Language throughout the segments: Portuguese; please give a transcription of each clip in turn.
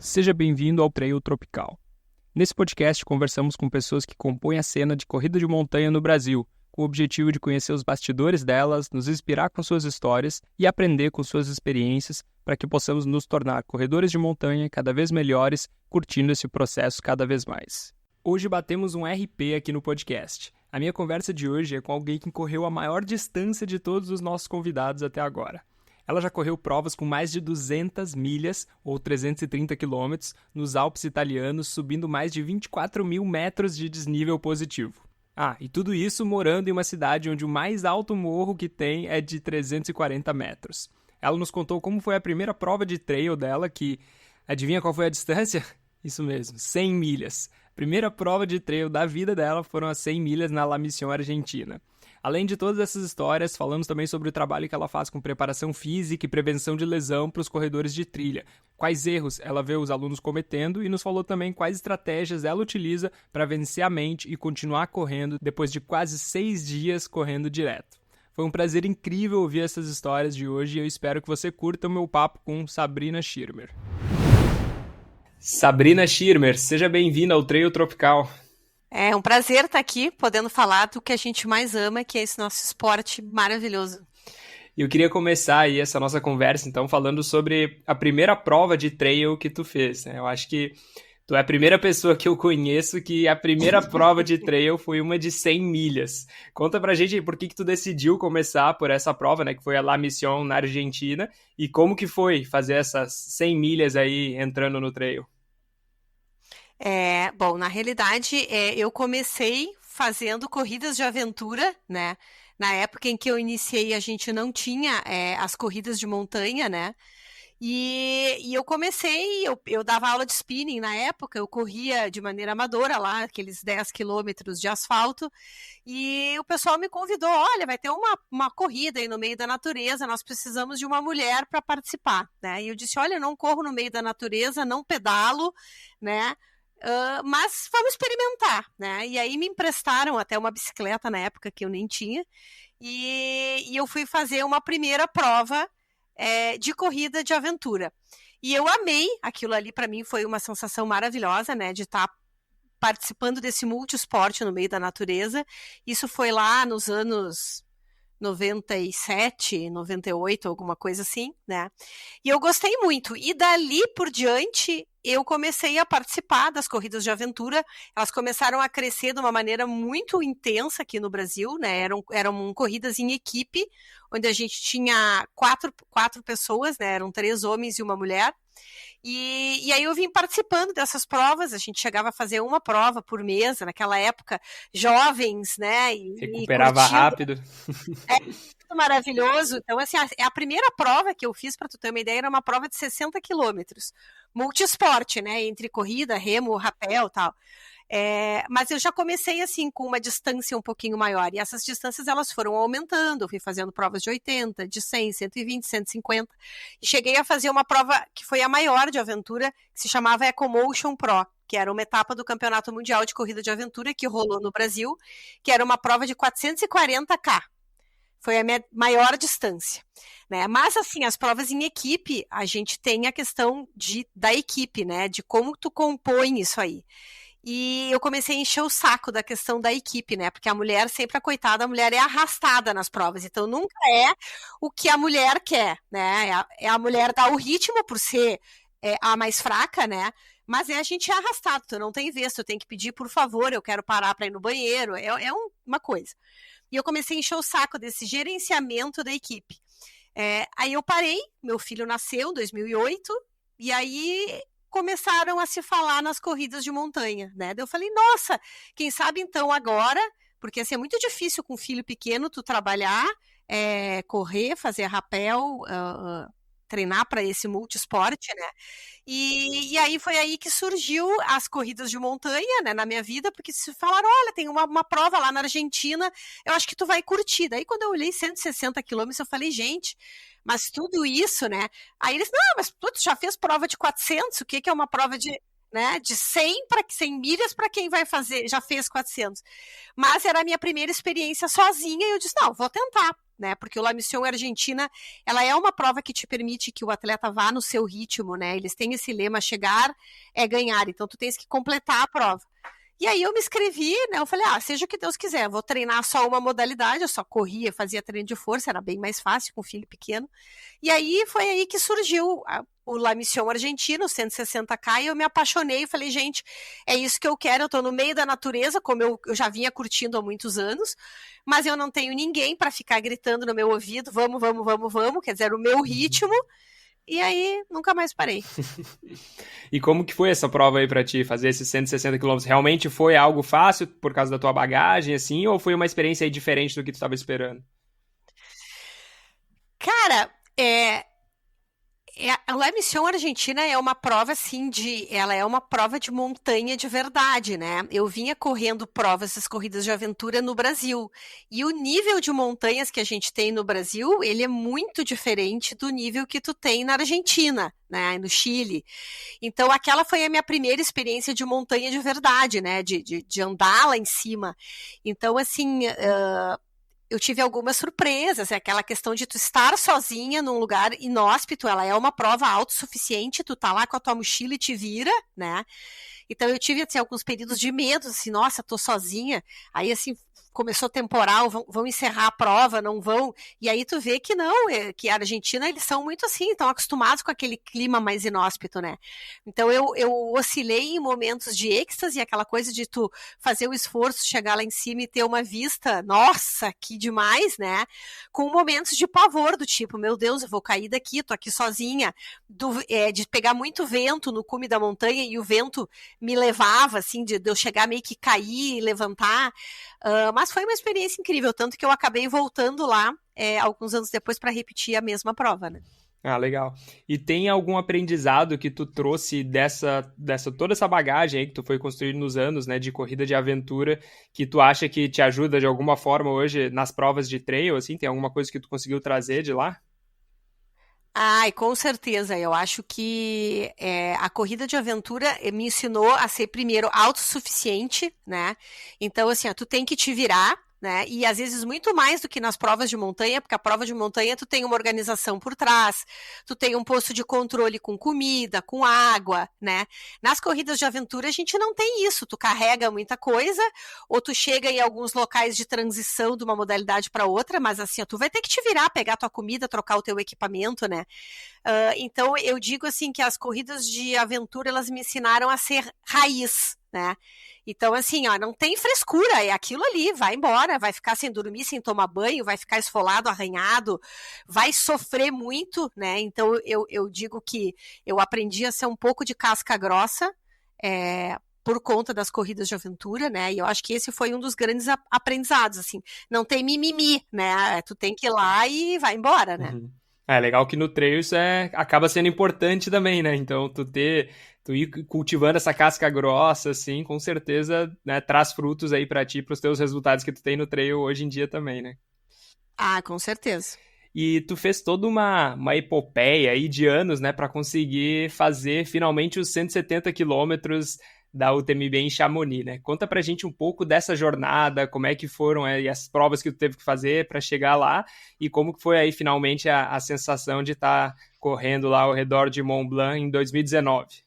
Seja bem-vindo ao Trail Tropical. Nesse podcast, conversamos com pessoas que compõem a cena de corrida de montanha no Brasil, com o objetivo de conhecer os bastidores delas, nos inspirar com suas histórias e aprender com suas experiências para que possamos nos tornar corredores de montanha cada vez melhores, curtindo esse processo cada vez mais. Hoje batemos um RP aqui no podcast. A minha conversa de hoje é com alguém que correu a maior distância de todos os nossos convidados até agora. Ela já correu provas com mais de 200 milhas, ou 330 quilômetros, nos Alpes italianos, subindo mais de 24 mil metros de desnível positivo. E tudo isso morando em uma cidade onde o mais alto morro que tem é de 340 metros. Ela nos contou como foi a primeira prova de trail dela, que, adivinha qual foi a distância? Isso mesmo, 100 milhas. A primeira prova de trail da vida dela foram as 100 milhas na La Mission Argentina. Além de todas essas histórias, falamos também sobre o trabalho que ela faz com preparação física e prevenção de lesão para os corredores de trilha, quais erros ela vê os alunos cometendo e nos falou também quais estratégias ela utiliza para vencer a mente e continuar correndo depois de quase 6 dias correndo direto. Foi um prazer incrível ouvir essas histórias de hoje e eu espero que você curta o meu papo com Sabrina Schirmer. Sabrina Schirmer, seja bem-vinda ao Trail Tropical. É um prazer estar aqui, podendo falar do que a gente mais ama, que é esse nosso esporte maravilhoso. Eu queria começar aí essa nossa conversa, então, falando sobre a primeira prova de trail que tu fez, né? Eu acho que tu é a primeira pessoa que eu conheço que a primeira prova de trail foi uma de 100 milhas. Conta pra gente por que tu decidiu começar por essa prova, né? Que foi a La Mission na Argentina, e como que foi fazer essas 100 milhas aí entrando no trail? Bom, na realidade, eu comecei fazendo corridas de aventura, né? Na época em que eu iniciei, a gente não tinha as corridas de montanha, né? E eu comecei, eu dava aula de spinning na época, eu corria de maneira amadora lá, aqueles 10 quilômetros de asfalto, e o pessoal me convidou, olha, vai ter uma corrida aí no meio da natureza, nós precisamos de uma mulher para participar, né? E eu disse, olha, eu não corro no meio da natureza, não pedalo, né? Mas vamos experimentar, né? E aí me emprestaram até uma bicicleta na época que eu nem tinha, e eu fui fazer uma primeira prova de corrida de aventura. E eu amei aquilo ali, para mim foi uma sensação maravilhosa, né? De estar participando desse multiesporte no meio da natureza. Isso foi lá nos anos 97, 98, alguma coisa assim, né? E eu gostei muito. E dali por diante, eu comecei a participar das corridas de aventura. Elas começaram a crescer de uma maneira muito intensa aqui no Brasil, né? Eram corridas em equipe, onde a gente tinha quatro pessoas, né? Eram 3 homens e uma mulher. E aí eu vim participando dessas provas, a gente chegava a fazer uma prova por mês, naquela época, jovens, né? Recuperava rápido. Maravilhoso. Então, assim, a primeira prova que eu fiz, para tu ter uma ideia, era uma prova de 60 quilômetros. Multiesporte, né? Entre corrida, remo, rapel e tal. Mas eu já comecei, assim, com uma distância um pouquinho maior. E essas distâncias, elas foram aumentando. Eu fui fazendo provas de 80, de 100, 120, 150. E cheguei a fazer uma prova que foi a maior de aventura, que se chamava EcoMotion Pro, que era uma etapa do Campeonato Mundial de Corrida de Aventura que rolou no Brasil, que era uma prova de 440K. Foi a minha maior distância, né? Mas, assim, as provas em equipe, a gente tem a questão da equipe, né? De como tu compõe isso aí. E eu comecei a encher o saco da questão da equipe, né? Porque a mulher, sempre a coitada, a mulher é arrastada nas provas. Então, nunca é o que a mulher quer, né? A mulher dar o ritmo por ser a mais fraca, né? Mas a gente é arrastado, tu não tem vez, tu tem que pedir, por favor, eu quero parar para ir no banheiro, uma coisa. E eu comecei a encher o saco desse gerenciamento da equipe. Aí eu parei, meu filho nasceu em 2008, e aí começaram a se falar nas corridas de montanha, né? Daí eu falei, nossa, quem sabe então agora, porque assim, é muito difícil com um filho pequeno tu trabalhar, correr, fazer rapel, treinar para esse multiesporte, né? E aí foi aí que surgiu as corridas de montanha, né, na minha vida, porque se falaram, olha, tem uma prova lá na Argentina, eu acho que tu vai curtir. Daí quando eu olhei 160 quilômetros, eu falei, gente, mas tudo isso, né? Aí eles, não, mas tu já fez prova de 400, o que é uma prova de, né, de 100 milhas para quem vai fazer, já fez 400. Mas era a minha primeira experiência sozinha e eu disse, não, vou tentar. né? Porque o La Mission Argentina, ela é uma prova que te permite que o atleta vá no seu ritmo, né? Eles têm esse lema, chegar é ganhar, então tu tens que completar a prova. E aí eu me inscrevi, né? Eu falei, seja o que Deus quiser, vou treinar só uma modalidade, eu só corria, fazia treino de força, era bem mais fácil com um filho pequeno. E aí foi aí que surgiu o La Mission Argentina, o 160K, e eu me apaixonei e falei, gente, é isso que eu quero, eu tô no meio da natureza, como eu já vinha curtindo há muitos anos, mas eu não tenho ninguém para ficar gritando no meu ouvido, vamos, vamos, vamos, vamos, quer dizer, o meu ritmo. E aí, nunca mais parei. E como que foi essa prova aí pra ti? Fazer esses 160 quilômetros? Realmente foi algo fácil por causa da tua bagagem, assim? Ou foi uma experiência aí diferente do que tu estava esperando? Cara, a La Mission Argentina é uma prova, assim, ela é uma prova de montanha de verdade, né? Eu vinha correndo essas corridas de aventura no Brasil. E o nível de montanhas que a gente tem no Brasil, ele é muito diferente do nível que tu tem na Argentina, né? No Chile. Então, aquela foi a minha primeira experiência de montanha de verdade, né? De andar lá em cima. Então, assim, eu tive algumas surpresas, aquela questão de tu estar sozinha num lugar inóspito, ela é uma prova autossuficiente, tu tá lá com a tua mochila e te vira, né? Então eu tive, assim, alguns períodos de medo, assim, nossa, tô sozinha, aí, assim, começou temporal, vão encerrar a prova, não vão, e aí tu vê que não, que a Argentina, eles são muito assim, estão acostumados com aquele clima mais inóspito, né? Então eu oscilei em momentos de êxtase, aquela coisa de tu fazer o esforço, chegar lá em cima e ter uma vista, nossa, que demais, né? Com momentos de pavor, do tipo, meu Deus, eu vou cair daqui, tô aqui sozinha, de pegar muito vento no cume da montanha e o vento me levava, assim, de eu chegar meio que cair e levantar, mas foi uma experiência incrível, tanto que eu acabei voltando lá alguns anos depois para repetir a mesma prova, né? Ah, legal. E tem algum aprendizado que tu trouxe toda essa bagagem aí que tu foi construindo nos anos, né, de corrida de aventura, que tu acha que te ajuda de alguma forma hoje nas provas de trail, assim? Tem alguma coisa que tu conseguiu trazer de lá? Ai, com certeza. Eu acho que a corrida de aventura me ensinou a ser, primeiro, autossuficiente, né? Então, assim, tu tem que te virar, né? E às vezes muito mais do que nas provas de montanha, porque a prova de montanha tu tem uma organização por trás, tu tem um posto de controle com comida, com água, né? Nas corridas de aventura a gente não tem isso, tu carrega muita coisa, ou tu chega em alguns locais de transição de uma modalidade para outra, mas assim, tu vai ter que te virar, pegar tua comida, trocar o teu equipamento, né? Então eu digo assim que as corridas de aventura elas me ensinaram a ser raiz, né? Então, assim, não tem frescura, é aquilo ali, vai embora, vai ficar sem dormir, sem tomar banho, vai ficar esfolado, arranhado, vai sofrer muito, né? Então, eu digo que eu aprendi a ser um pouco de casca grossa, por conta das corridas de aventura, né? E eu acho que esse foi um dos grandes aprendizados, assim. Não tem mimimi, né? Tu tem que ir lá e vai embora, né? Uhum. É legal que no trail isso acaba sendo importante também, né? Então, tu ir cultivando essa casca grossa, assim, com certeza, né, traz frutos aí pra ti, pros teus resultados que tu tem no trail hoje em dia também, né? Ah, com certeza. E tu fez toda uma epopeia aí de anos, né, pra conseguir fazer finalmente os 170 quilômetros da UTMB em Chamonix, né? Conta pra gente um pouco dessa jornada, como é que foram aí as provas que tu teve que fazer pra chegar lá e como que foi aí finalmente a sensação de estar correndo lá ao redor de Mont Blanc em 2019.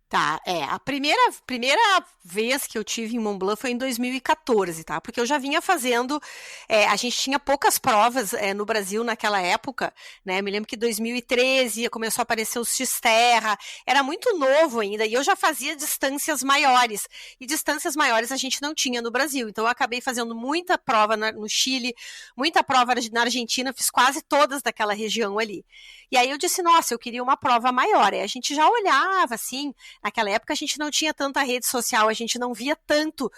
Tá, a primeira vez que eu tive em Mont Blanc foi em 2014, tá? Porque eu já vinha fazendo, a gente tinha poucas provas no Brasil naquela época, né? Me lembro que em 2013 começou a aparecer o Xterra, era muito novo ainda, e eu já fazia distâncias maiores, e distâncias maiores a gente não tinha no Brasil, então eu acabei fazendo muita prova no Chile, muita prova na Argentina, fiz quase todas daquela região ali. E aí eu disse, nossa, eu queria uma prova maior, e a gente já olhava, assim. Naquela época a gente não tinha tanta rede social, a gente não via tanto,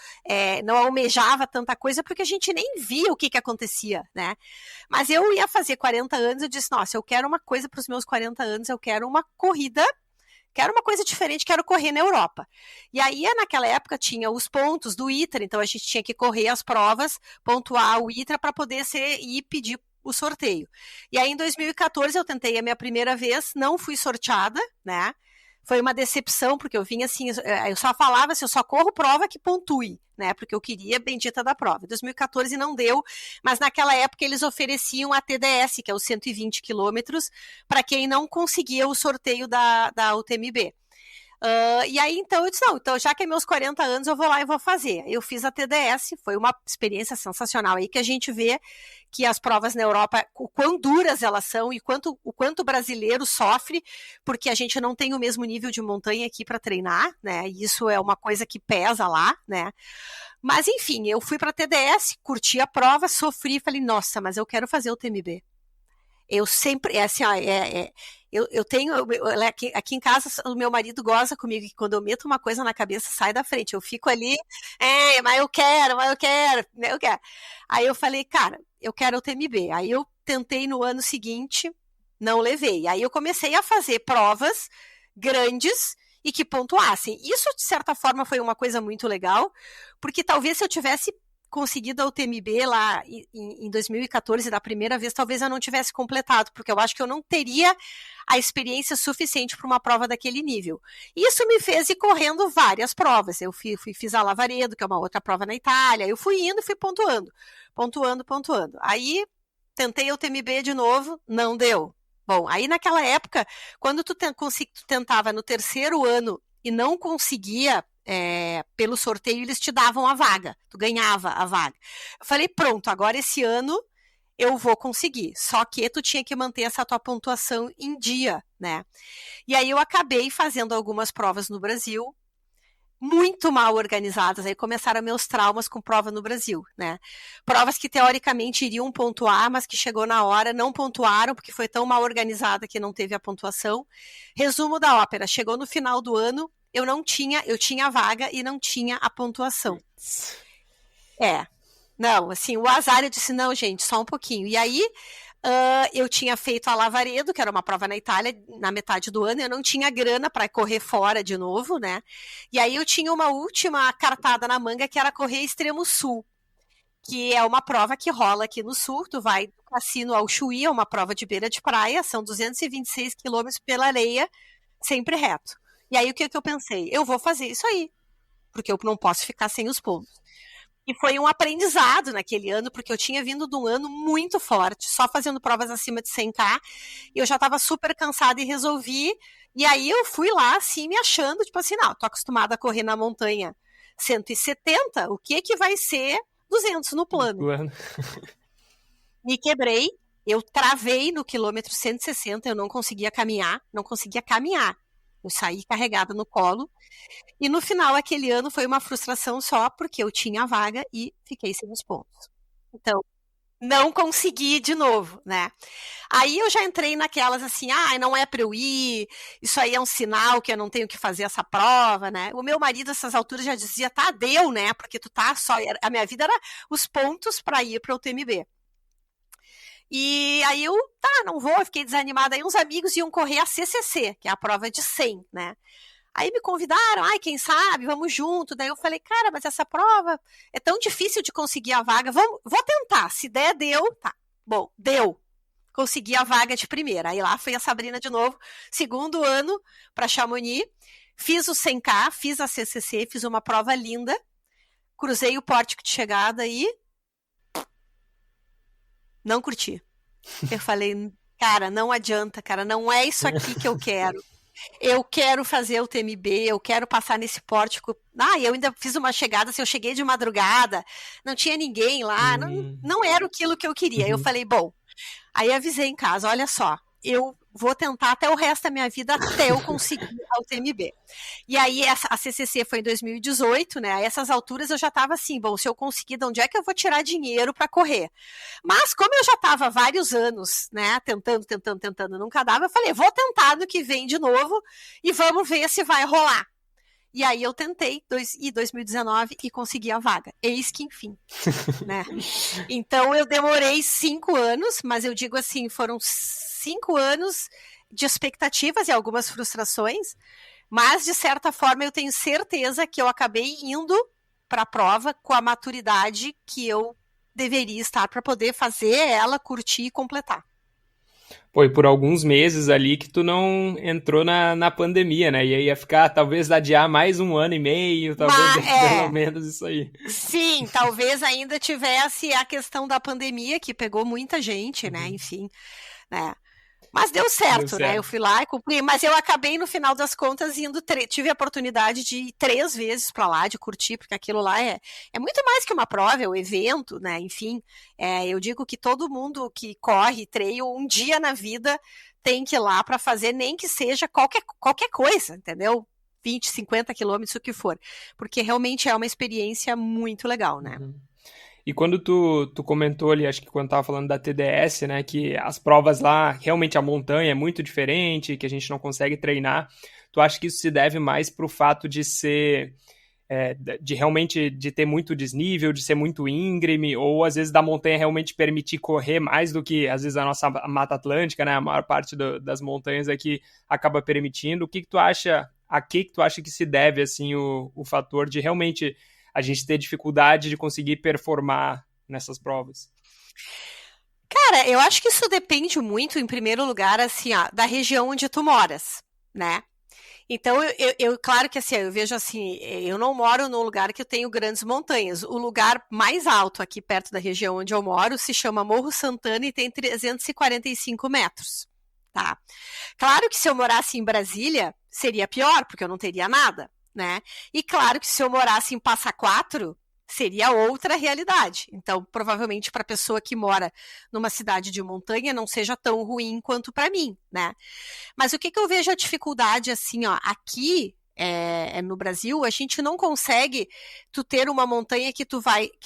não almejava tanta coisa, porque a gente nem via o que acontecia, né? Mas eu ia fazer 40 anos, eu disse, nossa, eu quero uma coisa para os meus 40 anos, eu quero uma corrida, quero uma coisa diferente, quero correr na Europa. E aí, naquela época, tinha os pontos do ITRA, então a gente tinha que correr as provas, pontuar o ITRA para poder ir pedir o sorteio. E aí, em 2014, eu tentei a minha primeira vez, não fui sorteada, né? foi uma decepção, porque eu vinha assim, eu só falava assim, eu só corro prova que pontue, né, porque eu queria a bendita da prova. Em 2014 não deu, mas naquela época eles ofereciam a TDS, que é os 120 quilômetros, para quem não conseguia o sorteio da UTMB. E aí, então, eu disse, não, então, já que é meus 40 anos, eu vou lá e vou fazer. Eu fiz a TDS, foi uma experiência sensacional aí, que a gente vê que as provas na Europa, o quão duras elas são e o quanto o brasileiro sofre, porque a gente não tem o mesmo nível de montanha aqui para treinar, né, e isso é uma coisa que pesa lá, né. Mas, enfim, eu fui para a TDS, curti a prova, sofri, falei, nossa, mas eu quero fazer o TMB. Eu sempre, assim, ó, eu tenho, aqui em casa, o meu marido goza comigo, que quando eu meto uma coisa na cabeça, sai da frente, eu fico ali, mas eu quero, eu quero. Aí eu falei, cara, eu quero o TMB. Aí eu tentei no ano seguinte, não levei. Aí eu comecei a fazer provas grandes e que pontuassem. Isso, de certa forma, foi uma coisa muito legal, porque talvez se eu tivesse conseguido a UTMB lá em 2014, da primeira vez, talvez eu não tivesse completado, porque eu acho que eu não teria a experiência suficiente para uma prova daquele nível. Isso me fez ir correndo várias provas. Eu fiz a Lavaredo, que é uma outra prova na Itália, eu fui indo e fui pontuando. Aí, tentei a UTMB de novo, não deu. Bom, aí naquela época, quando tu tentava no terceiro ano e não conseguia, pelo sorteio, eles te davam a vaga, tu ganhava a vaga. Eu falei, pronto, agora esse ano eu vou conseguir, só que tu tinha que manter essa tua pontuação em dia, né? E aí eu acabei fazendo algumas provas no Brasil, muito mal organizadas, aí começaram meus traumas com prova no Brasil, né? Provas que teoricamente iriam pontuar, mas que chegou na hora, não pontuaram, porque foi tão mal organizada que não teve a pontuação. Resumo da ópera, chegou no final do ano, eu tinha a vaga e não tinha a pontuação. Não, assim, o azar, eu disse, não, gente, só um pouquinho. E aí, eu tinha feito a Lavaredo, que era uma prova na Itália, na metade do ano, eu não tinha grana para correr fora de novo, né? E aí eu tinha uma última cartada na manga, que era correr Extremo Sul, que é uma prova que rola aqui no sul, tu vai do Cassino ao Chuí, é uma prova de beira de praia, são 226 quilômetros pela areia, sempre reto. E aí o que eu pensei? Eu vou fazer isso aí, porque eu não posso ficar sem os pontos. E foi um aprendizado naquele ano, porque eu tinha vindo de um ano muito forte, só fazendo provas acima de 100K, e eu já estava super cansada e resolvi, e aí eu fui lá, assim, me achando, tipo assim, não, tô acostumada a correr na montanha 170, o que vai ser 200 no plano? Me quebrei, eu travei no quilômetro 160, eu não conseguia caminhar. Eu saí carregada no colo, e no final, aquele ano, foi uma frustração só, porque eu tinha a vaga e fiquei sem os pontos. Então, não consegui de novo, né? Aí eu já entrei naquelas assim, não é para eu ir, isso aí é um sinal que eu não tenho que fazer essa prova, né? O meu marido, nessas alturas, já dizia, tá, deu, né? Porque tu tá só... A minha vida era os pontos para ir para o UTMB. E aí eu, não vou, eu fiquei desanimada. Aí uns amigos iam correr a CCC, que é a prova de 100, né? Aí me convidaram, quem sabe, vamos junto. Daí eu falei, cara, mas essa prova é tão difícil de conseguir a vaga, vou tentar, se der, deu, tá. Bom, deu. Consegui a vaga de primeira. Aí lá foi a Sabrina de novo, segundo ano para Chamonix, fiz o 100K, fiz a CCC, fiz uma prova linda, cruzei o pórtico de chegada e não curti. Eu falei, cara, não adianta, cara, não é isso aqui que eu quero. Eu quero fazer o TMB, eu quero passar nesse pórtico. Eu ainda fiz uma chegada, eu cheguei de madrugada, não tinha ninguém lá, não era aquilo que eu queria. Eu falei, bom, aí avisei em casa, olha só, eu vou tentar até o resto da minha vida até eu conseguir a UTMB. E aí a CCC foi em 2018, né? A essas alturas eu já estava assim, bom, se eu conseguir, de onde é que eu vou tirar dinheiro para correr? Mas como eu já estava vários anos, né, tentando, nunca dava, eu falei, vou tentar no que vem de novo e vamos ver se vai rolar. E aí eu tentei em 2019 e consegui a vaga. Eis que enfim, né? Então eu demorei 5 anos, mas eu digo assim, foram 5 anos de expectativas e algumas frustrações, mas de certa forma eu tenho certeza que eu acabei indo para a prova com a maturidade que eu deveria estar para poder fazer ela, curtir e completar. Foi por alguns meses ali que tu não entrou na pandemia, né? E aí ia ficar, talvez, adiar mais 1 ano e meio, talvez pelo menos isso aí. Sim, talvez ainda tivesse a questão da pandemia, que pegou muita gente, né? Enfim, né? Mas deu certo, né? Eu fui lá e cumpri, mas eu acabei, no final das contas, indo. Tive a oportunidade de ir 3 vezes para lá, de curtir, porque aquilo lá é muito mais que uma prova, é um evento, né? Enfim, eu digo que todo mundo que corre trail um dia na vida tem que ir lá para fazer, nem que seja qualquer coisa, entendeu? 20, 50 quilômetros, o que for. Porque realmente é uma experiência muito legal, né? Uhum. E quando tu comentou ali, acho que quando tava falando da TDS, né, que as provas lá, realmente a montanha é muito diferente, que a gente não consegue treinar, tu acha que isso se deve mais pro fato de ser, de realmente de ter muito desnível, de ser muito íngreme, ou às vezes da montanha realmente permitir correr mais do que às vezes a nossa Mata Atlântica, né, a maior parte das montanhas aqui acaba permitindo. O que tu acha, a que tu acha que se deve, assim, o fator de realmente a gente ter dificuldade de conseguir performar nessas provas? Cara, eu acho que isso depende muito, em primeiro lugar, assim, ó, da região onde tu moras, né? Então, claro que assim, eu vejo assim, eu não moro num lugar que eu tenho grandes montanhas. O lugar mais alto aqui perto da região onde eu moro se chama Morro Santana e tem 345 metros, tá? Claro que se eu morasse em Brasília, seria pior, porque eu não teria nada, né? E claro que se eu morasse em Passa Quatro, seria outra realidade. Então, provavelmente para a pessoa que mora numa cidade de montanha não seja tão ruim quanto para mim, né? Mas o que eu vejo a dificuldade, assim, ó, aqui no Brasil, a gente não consegue tu ter uma montanha que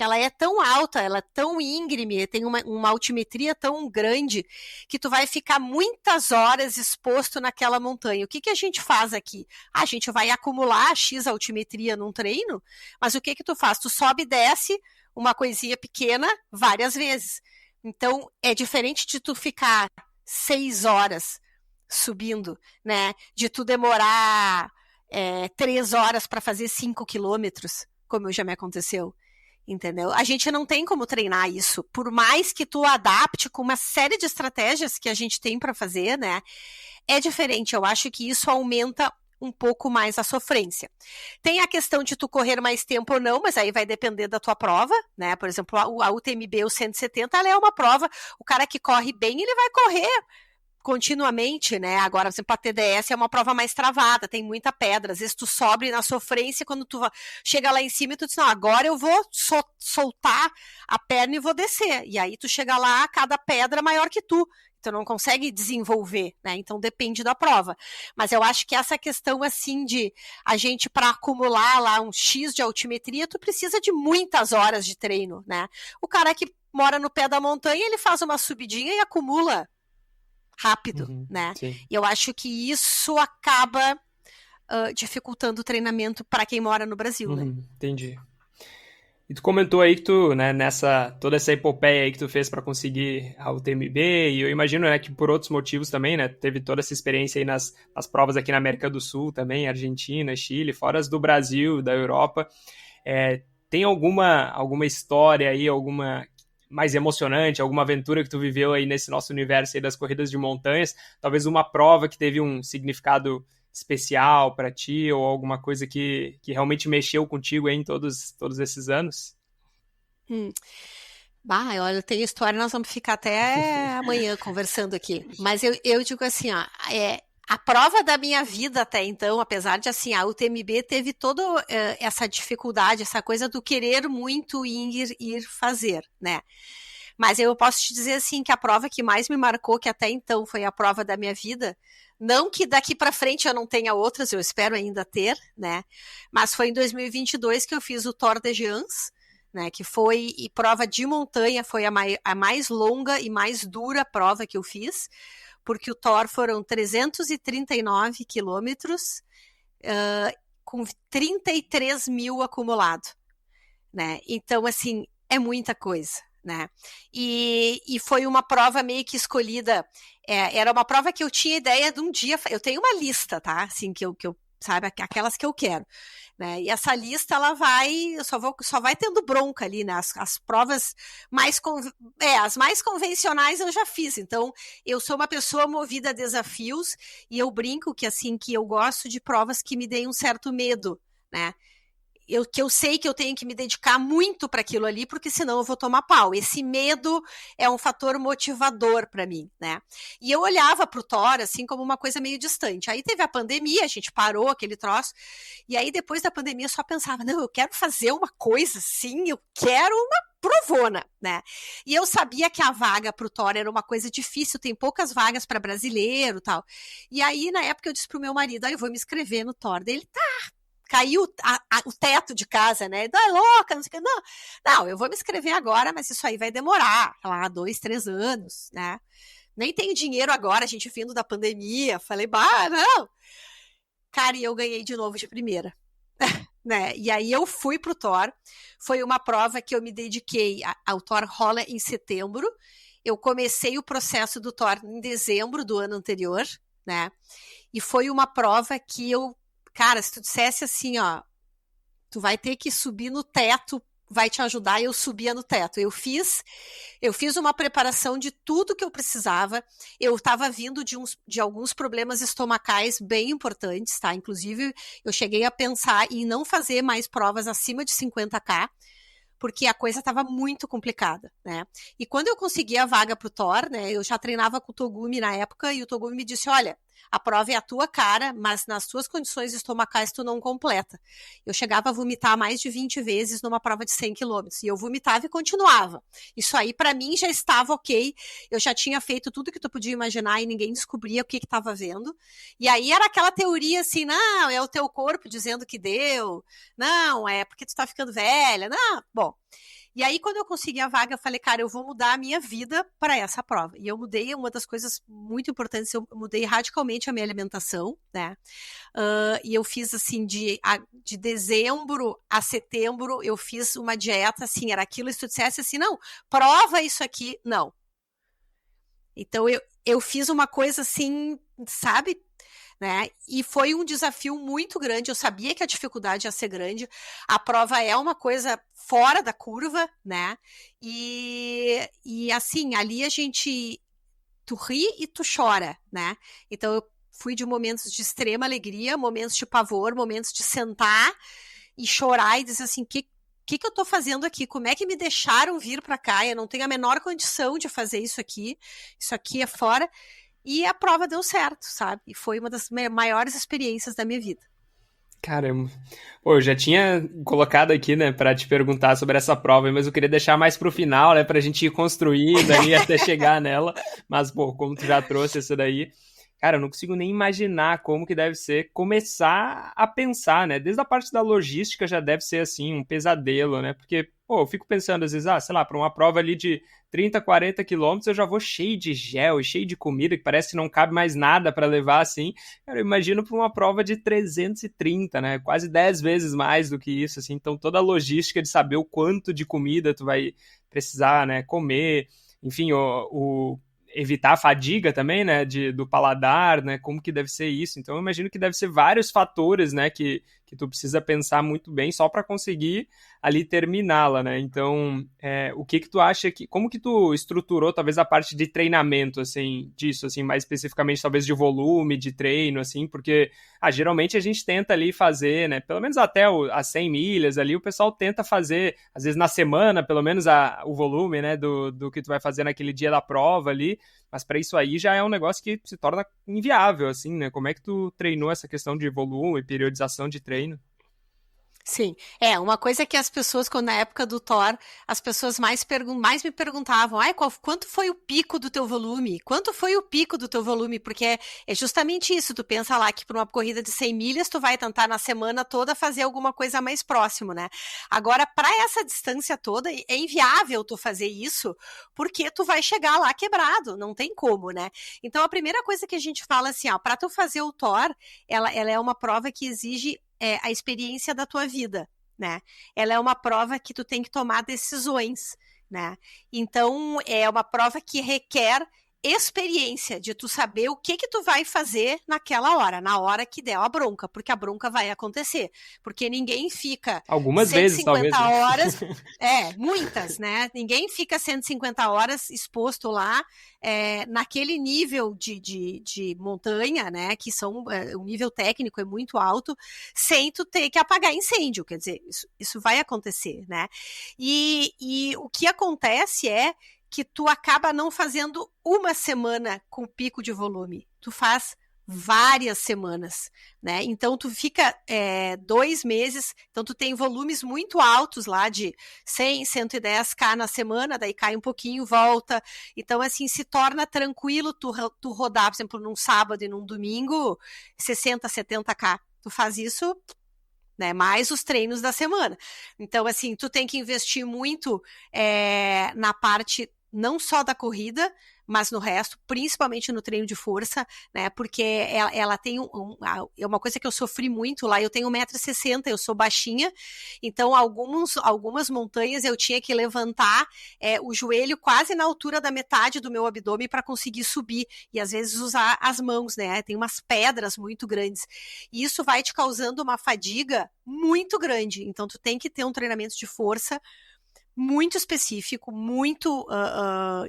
ela é tão alta, ela é tão íngreme, tem uma altimetria tão grande, que tu vai ficar muitas horas exposto naquela montanha. O que a gente faz aqui? A gente vai acumular X altimetria num treino, mas o que tu faz? Tu sobe e desce uma coisinha pequena várias vezes. Então, é diferente de tu ficar 6 horas subindo, né? De tu demorar 3 horas para fazer 5 quilômetros, como já me aconteceu, entendeu? A gente não tem como treinar isso, por mais que tu adapte com uma série de estratégias que a gente tem para fazer, né? É diferente, eu acho que isso aumenta um pouco mais a sofrência. Tem a questão de tu correr mais tempo ou não, mas aí vai depender da tua prova, né? Por exemplo, a UTMB, o 170, ela é uma prova, o cara que corre bem, ele vai correr continuamente, né? Agora, por exemplo, a TDS é uma prova mais travada, tem muita pedra. Às vezes tu sobe na sofrência, quando tu chega lá em cima e tu diz, não, agora eu vou soltar a perna e vou descer. E aí tu chega lá, cada pedra maior que tu. Tu não consegue desenvolver, né? Então depende da prova. Mas eu acho que essa questão, assim, de a gente, para acumular lá um X de altimetria, tu precisa de muitas horas de treino, né? O cara que mora no pé da montanha, ele faz uma subidinha e acumula rápido, né? Sim. E eu acho que isso acaba dificultando o treinamento para quem mora no Brasil, né? Entendi. E tu comentou aí que tu, né, toda essa epopeia aí que tu fez para conseguir a UTMB, e eu imagino, né, que por outros motivos também, né, teve toda essa experiência aí nas provas aqui na América do Sul também, Argentina, Chile, fora as do Brasil, da Europa. Tem alguma história aí, alguma mais emocionante, alguma aventura que tu viveu aí nesse nosso universo aí das corridas de montanhas, talvez uma prova que teve um significado especial para ti, ou alguma coisa que realmente mexeu contigo aí em todos esses anos? Olha, tem história, nós vamos ficar até amanhã conversando aqui. Mas eu digo assim, ó, a prova da minha vida até então, apesar de assim, a UTMB teve toda essa dificuldade, essa coisa do querer muito ir fazer, né? Mas eu posso te dizer assim que a prova que mais me marcou, que até então foi a prova da minha vida, não que daqui para frente eu não tenha outras, eu espero ainda ter, né? Mas foi em 2022 que eu fiz o Tour de Gans, né? Que foi prova de montanha, foi a mais longa e mais dura prova que eu fiz, porque o Tour foram 339 quilômetros com 33 mil acumulado, né? Então, assim, é muita coisa, né? E foi uma prova meio que escolhida, era uma prova que eu tinha ideia de um dia, eu tenho uma lista, tá? Assim, que eu sabe? Aquelas que eu quero, né? E essa lista, ela só vai tendo bronca ali, né? As provas as mais convencionais eu já fiz. Então, eu sou uma pessoa movida a desafios e eu brinco que, assim, que eu gosto de provas que me deem um certo medo, né? Que eu sei que eu tenho que me dedicar muito para aquilo ali, porque senão eu vou tomar pau. Esse medo é um fator motivador para mim, né? E eu olhava para o Thor, assim, como uma coisa meio distante. Aí teve a pandemia, a gente parou aquele troço, e aí depois da pandemia eu só pensava, não, eu quero fazer uma coisa assim, eu quero uma provona, né? E eu sabia que a vaga pro Thor era uma coisa difícil, tem poucas vagas para brasileiro e tal. E aí, na época, eu disse pro meu marido, eu vou me inscrever no Thor. Daí ele, tá, caiu o teto de casa, né? É louca, não sei o que. Não, eu vou me inscrever agora, mas isso aí vai demorar, sei lá, 2, 3 anos, né? Nem tenho dinheiro agora, a gente vindo da pandemia. Falei, não. Cara, e eu ganhei de novo de primeira. Né? E aí eu fui pro Thor. Foi uma prova que eu me dediquei ao Thor rola em setembro. Eu comecei o processo do Thor em dezembro do ano anterior, né? E foi uma prova que cara, se tu dissesse assim, ó, tu vai ter que subir no teto, vai te ajudar, eu subia no teto. Eu fiz uma preparação de tudo que eu precisava. Eu estava vindo de alguns problemas estomacais bem importantes, tá? Inclusive, eu cheguei a pensar em não fazer mais provas acima de 50K, porque a coisa estava muito complicada, né? E quando eu consegui a vaga pro Thor, né, eu já treinava com o Togumi na época, e o Togumi me disse, olha, a prova é a tua cara, mas nas tuas condições estomacais tu não completa. Eu chegava a vomitar mais de 20 vezes numa prova de 100 quilômetros, e eu vomitava e continuava. Isso aí para mim já estava ok, eu já tinha feito tudo que tu podia imaginar e ninguém descobria o que estava vendo. E aí era aquela teoria assim, não, é o teu corpo dizendo que deu, não, é porque tu tá ficando velha, não, bom. E aí, quando eu consegui a vaga, eu falei, cara, eu vou mudar a minha vida para essa prova. E eu mudei, uma das coisas muito importantes, eu mudei radicalmente a minha alimentação, né? E eu fiz, assim, de dezembro a setembro, eu fiz uma dieta, assim, era aquilo, se tu dissesse assim, não, prova isso aqui, não. Então, eu fiz uma coisa assim, sabe? Né? E foi um desafio muito grande, eu sabia que a dificuldade ia ser grande, a prova é uma coisa fora da curva, né? E assim, ali tu ri e tu chora, né? Então eu fui de momentos de extrema alegria, momentos de pavor, momentos de sentar e chorar e dizer assim, que eu tô fazendo aqui? Como é que me deixaram vir para cá? Eu não tenho a menor condição de fazer isso aqui é fora. E a prova deu certo, sabe? E foi uma das maiores experiências da minha vida. Caramba. Pô, eu já tinha colocado aqui, né, pra te perguntar sobre essa prova, mas eu queria deixar mais pro final, né, pra gente ir construindo ali até chegar nela. Mas, pô, como tu já trouxe essa daí, cara, eu não consigo nem imaginar como que deve ser começar a pensar, né? Desde a parte da logística já deve ser, assim, um pesadelo, né? Porque, pô, eu fico pensando às vezes, sei lá, pra uma prova ali de 30, 40 quilômetros, eu já vou cheio de gel, cheio de comida, que parece que não cabe mais nada para levar, assim. Cara, eu imagino para uma prova de 330, né? Quase 10 vezes mais do que isso, assim. Então, toda a logística de saber o quanto de comida tu vai precisar, né, comer, enfim, evitar a fadiga também, né, do paladar, né, como que deve ser isso. Então, eu imagino que deve ser vários fatores, né, que tu precisa pensar muito bem só para conseguir ali terminá-la, né. Então, o que tu acha como que tu estruturou, talvez, a parte de treinamento, assim, disso, assim, mais especificamente, talvez, de volume, de treino, assim, porque, geralmente a gente tenta ali fazer, né, pelo menos até as 100 milhas ali, o pessoal tenta fazer, às vezes na semana, pelo menos o volume, né, do que tu vai fazer naquele dia da prova ali, mas para isso aí já é um negócio que se torna inviável, assim, né? Como é que tu treinou essa questão de volume, periodização de treino? Sim, uma coisa que as pessoas, quando na época do Thor, as pessoas mais me perguntavam, quanto foi o pico do teu volume? Quanto foi o pico do teu volume? Porque é justamente isso, tu pensa lá que para uma corrida de 100 milhas, tu vai tentar na semana toda fazer alguma coisa mais próximo, né? Agora, para essa distância toda, é inviável tu fazer isso, porque tu vai chegar lá quebrado, não tem como, né? Então, a primeira coisa que a gente fala assim, para tu fazer o Thor, ela é uma prova que exige a experiência da tua vida, né? Ela é uma prova que tu tem que tomar decisões, né? Então, é uma prova que requer experiência de tu saber o que tu vai fazer naquela hora, na hora que der a bronca, porque a bronca vai acontecer, porque ninguém fica algumas vezes, talvez, né? horas, muitas, né? Ninguém fica 150 horas exposto lá, naquele nível de montanha, né? Que o nível técnico é muito alto, sem tu ter que apagar incêndio, quer dizer, isso vai acontecer, né? E o que acontece é que tu acaba não fazendo uma semana com pico de volume, tu faz várias semanas, né? Então tu fica 2 meses, então tu tem volumes muito altos lá de 100, 110K na semana, daí cai um pouquinho, volta, então assim, se torna tranquilo tu rodar, por exemplo, num sábado e num domingo, 60, 70K, tu faz isso, né, mais os treinos da semana. Então, assim, tu tem que investir muito na parte não só da corrida, mas no resto, principalmente no treino de força, né, porque ela tem é uma coisa que eu sofri muito lá, eu tenho 1,60 m, eu sou baixinha, então algumas montanhas eu tinha que levantar o joelho quase na altura da metade do meu abdômen para conseguir subir, e às vezes usar as mãos, né, tem umas pedras muito grandes, e isso vai te causando uma fadiga muito grande, então tu tem que ter um treinamento de força muito específico, muito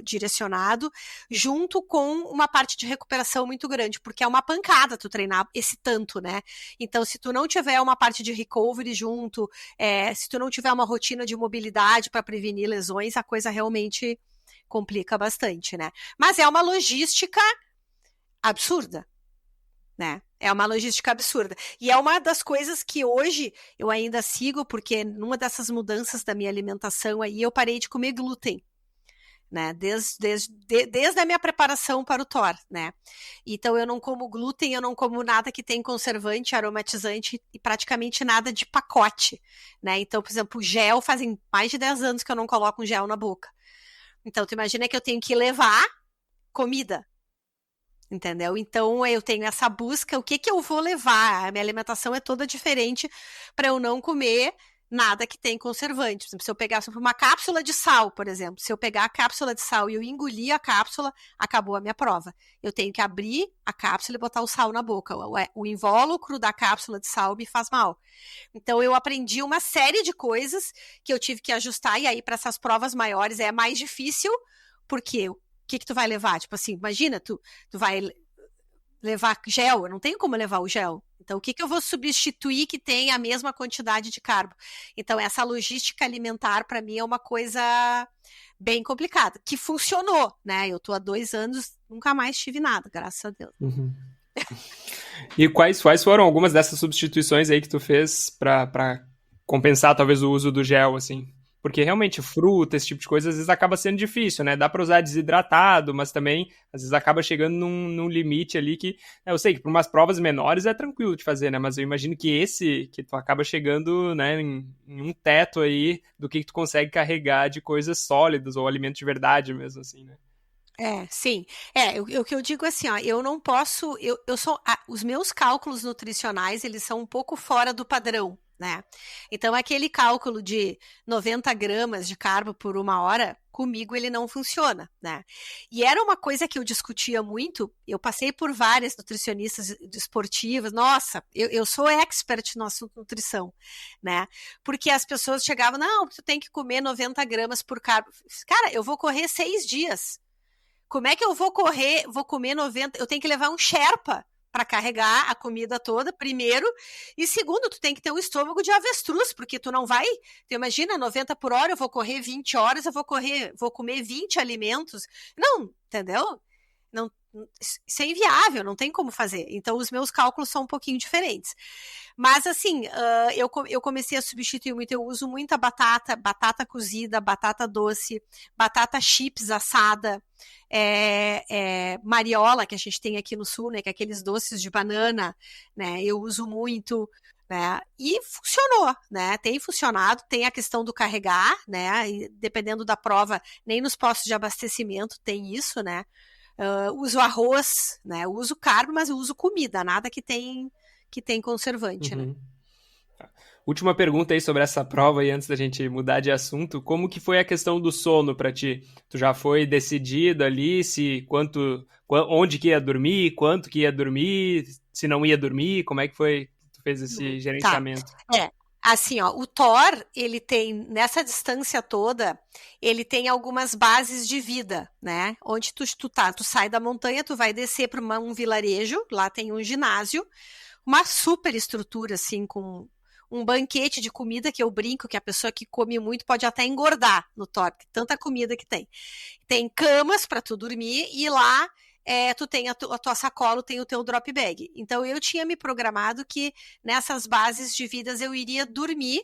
direcionado, junto com uma parte de recuperação muito grande, porque é uma pancada tu treinar esse tanto, né? Então, se tu não tiver uma parte de recovery junto, se tu não tiver uma rotina de mobilidade para prevenir lesões, a coisa realmente complica bastante, né? Mas é uma logística absurda, né? É uma logística absurda. E é uma das coisas que hoje eu ainda sigo, porque numa dessas mudanças da minha alimentação aí, eu parei de comer glúten, né? Desde a minha preparação para o Thor, né? Então eu não como glúten, eu não como nada que tem conservante, aromatizante e praticamente nada de pacote, né? Então, por exemplo, gel, fazem mais de 10 anos que eu não coloco um gel na boca. Então, tu imagina que eu tenho que levar comida, entendeu? Então eu tenho essa busca, o que eu vou levar? A minha alimentação é toda diferente para eu não comer nada que tem conservante. Por exemplo, se eu pegar uma cápsula de sal, por exemplo, se eu pegar a cápsula de sal e eu engolir a cápsula, acabou a minha prova. Eu tenho que abrir a cápsula e botar o sal na boca. O invólucro da cápsula de sal me faz mal. Então eu aprendi uma série de coisas que eu tive que ajustar, e aí para essas provas maiores é mais difícil, porque o que tu vai levar? Tipo assim, imagina, tu vai levar gel, eu não tenho como levar o gel. Então, o que eu vou substituir que tem a mesma quantidade de carbo? Então, essa logística alimentar, para mim, é uma coisa bem complicada, que funcionou, né? Eu tô há 2 anos, nunca mais tive nada, graças a Deus. Uhum. E quais foram algumas dessas substituições aí que tu fez para compensar, talvez, o uso do gel, assim? Porque realmente fruta, esse tipo de coisa, às vezes acaba sendo difícil, né? Dá para usar desidratado, mas também, às vezes, acaba chegando num limite ali que... eu sei que para umas provas menores é tranquilo de fazer, né? Mas eu imagino que que tu acaba chegando, né, em um teto aí do que tu consegue carregar de coisas sólidas ou alimento de verdade mesmo, assim, né? Sim. O que eu digo assim, ó, eu não posso... os meus cálculos nutricionais, eles são um pouco fora do padrão, né? Então, aquele cálculo de 90 gramas de carbo por 1 hora, comigo ele não funciona, né? E era uma coisa que eu discutia muito, eu passei por várias nutricionistas esportivas, nossa, eu sou expert no assunto nutrição, né? Porque as pessoas chegavam, não, tu tem que comer 90 gramas por carbo. Cara, eu vou correr 6 dias. Como é que eu vou comer 90? Eu tenho que levar um Sherpa para carregar a comida toda, primeiro, e segundo, tu tem que ter um estômago de avestruz, porque tu não vai, tu imagina, 90 por hora, eu vou correr 20 horas, vou comer 20 alimentos, não, entendeu? Não, isso é inviável, não tem como fazer, então os meus cálculos são um pouquinho diferentes, mas assim, eu comecei a substituir muito, eu uso muita batata cozida, batata doce, batata chips assada, mariola, que a gente tem aqui no sul, né, que é aqueles doces de banana, né, eu uso muito, né, e funcionou, né, tem funcionado, tem a questão do carregar, né, e dependendo da prova, nem nos postos de abastecimento tem isso, né, uso arroz, né, uso carbo, mas eu uso comida, nada que tem conservante, uhum. né. Última pergunta aí sobre essa prova e antes da gente mudar de assunto, como que foi a questão do sono para ti? Tu já foi decidido ali onde que ia dormir, quanto que ia dormir, se não ia dormir, como é que foi? Tu fez esse Tá. gerenciamento? Assim, ó, o Thor, ele tem, nessa distância toda, ele tem algumas bases de vida, né? Onde tu sai da montanha, tu vai descer para um vilarejo, lá tem um ginásio, uma super estrutura, assim, com um banquete de comida, que eu brinco que a pessoa que come muito pode até engordar no Thor, tanta comida que tem. Tem camas para tu dormir e lá tu tem a tua sacola, tem o teu drop bag. Então eu tinha me programado que nessas bases de vidas eu iria dormir,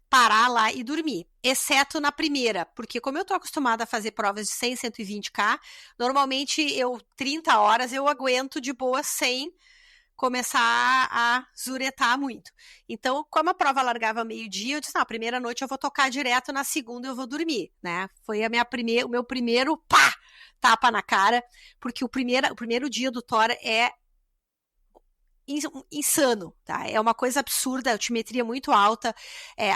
parar lá e dormir, exceto na primeira, porque como eu tô acostumada a fazer provas de 100, 120k, normalmente 30 horas eu aguento de boa sem começar a zuretar muito. Então, como a prova largava meio-dia, eu disse, não, a primeira noite eu vou tocar direto, na segunda eu vou dormir, né? Foi o meu primeiro tapa na cara, porque o primeiro dia do Thor é insano, tá? É uma coisa absurda, altimetria muito alta,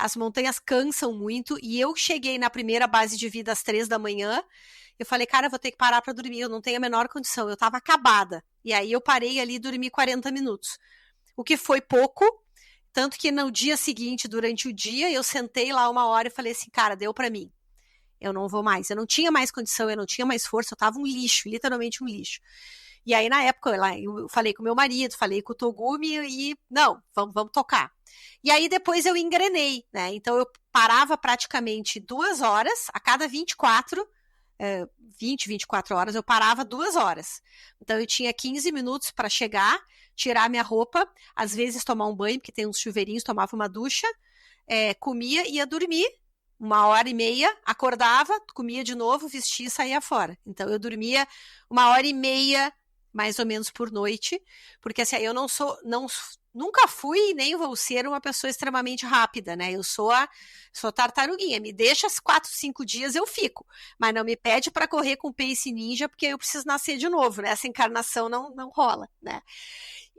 as montanhas cansam muito, e eu cheguei na primeira base de vida às 3 da manhã, eu falei, cara, eu vou ter que parar para dormir, eu não tenho a menor condição, eu tava acabada. E aí eu parei ali e dormi 40 minutos. O que foi pouco, tanto que no dia seguinte, durante o dia, eu sentei lá 1 hora e falei assim, cara, deu para mim. Eu não vou mais. Eu não tinha mais condição, eu não tinha mais força, eu tava um lixo, literalmente um lixo. E aí, na época, eu falei com meu marido, falei com o Togumi e, não, vamos tocar. E aí, depois eu engrenei, né? Então, eu parava praticamente 2 horas, a cada 24 horas, eu parava 2 horas. Então, eu tinha 15 minutos para chegar, tirar minha roupa, às vezes tomar um banho, porque tem uns chuveirinhos, tomava uma ducha, comia, ia dormir, 1h30, acordava, comia de novo, vestia e saía fora. Então, eu dormia 1h30, mais ou menos, por noite, porque assim, eu nunca fui, nem vou ser uma pessoa extremamente rápida, né? Eu sou tartaruguinha, me deixa 4, 5 dias, eu fico, mas não me pede para correr com pace ninja, porque eu preciso nascer de novo, né? Essa encarnação não rola, né?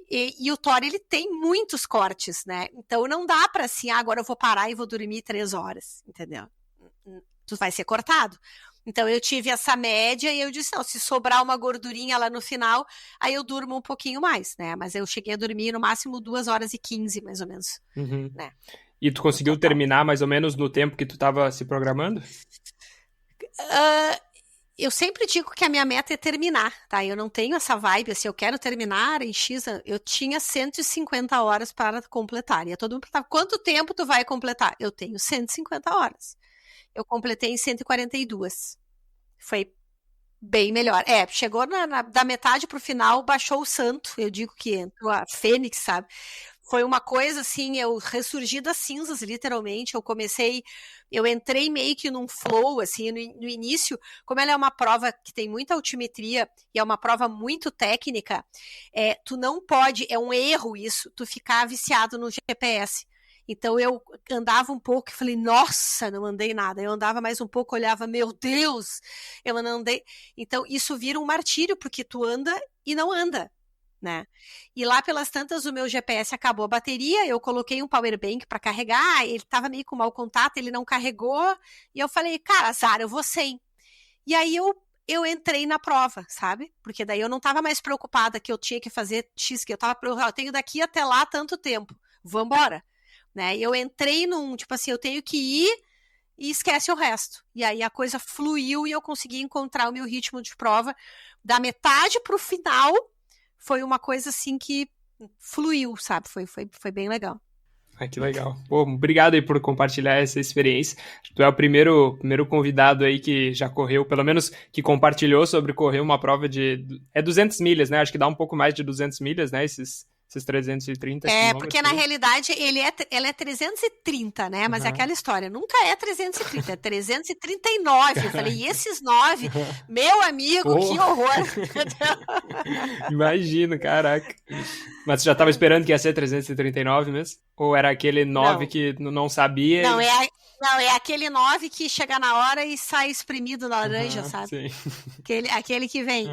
E o Thor, ele tem muitos cortes, né? Então não dá para assim, agora eu vou parar e vou dormir 3 horas, entendeu? Tu vai ser cortado. Então eu tive essa média e eu disse, não, se sobrar uma gordurinha lá no final, aí eu durmo um pouquinho mais, né? Mas eu cheguei a dormir no máximo 2h15, mais ou menos. Uhum. Né? E tu conseguiu terminar mais ou menos no tempo que tu estava se programando? Eu sempre digo que a minha meta é terminar, tá? Eu não tenho essa vibe, assim, eu quero terminar em X, eu tinha 150 horas para completar. E todo mundo perguntava, quanto tempo tu vai completar? Eu tenho 150 horas. Eu completei em 142. Foi bem melhor. Chegou da metade pro final, baixou o santo. Eu digo que entrou a Fênix, sabe? Foi uma coisa assim, eu ressurgi das cinzas, literalmente. Eu entrei meio que num flow, assim, no início, como ela é uma prova que tem muita altimetria e é uma prova muito técnica, tu não pode, é um erro isso, tu ficar viciado no GPS. Então eu andava um pouco e falei, nossa, não andei nada. Eu andava mais um pouco, olhava, meu Deus, eu não andei. Então isso vira um martírio, porque tu anda e não anda, né? E lá pelas tantas o meu GPS acabou a bateria, eu coloquei um power bank para carregar, ele estava meio com mau contato, ele não carregou, e eu falei, cara, azar, eu vou sem. E aí eu entrei na prova, sabe? Porque daí eu não estava mais preocupada que eu tinha que fazer X, que eu tenho daqui até lá tanto tempo, vambora. Né? Eu entrei tipo assim, eu tenho que ir e esquece o resto. E aí a coisa fluiu e eu consegui encontrar o meu ritmo de prova. Da metade pro final, foi uma coisa assim que fluiu, sabe? Foi bem legal. Que legal. Pô, obrigado aí por compartilhar essa experiência. Tu é o primeiro convidado aí que já correu, pelo menos que compartilhou sobre correr uma prova de 200 milhas, né? Acho que dá um pouco mais de 200 milhas, né? Esses 330 quilômetros. Porque na realidade ela é 330, né? Mas é aquela história, nunca é 330, é 339. Eu falei, e esses 9? Meu amigo, que horror! Imagino, caraca. Mas você já estava esperando que ia ser 339 mesmo? Ou era aquele 9 que não sabia? Não, é aquele 9 que chega na hora e sai espremido na laranja, sabe? Sim. Aquele que vem.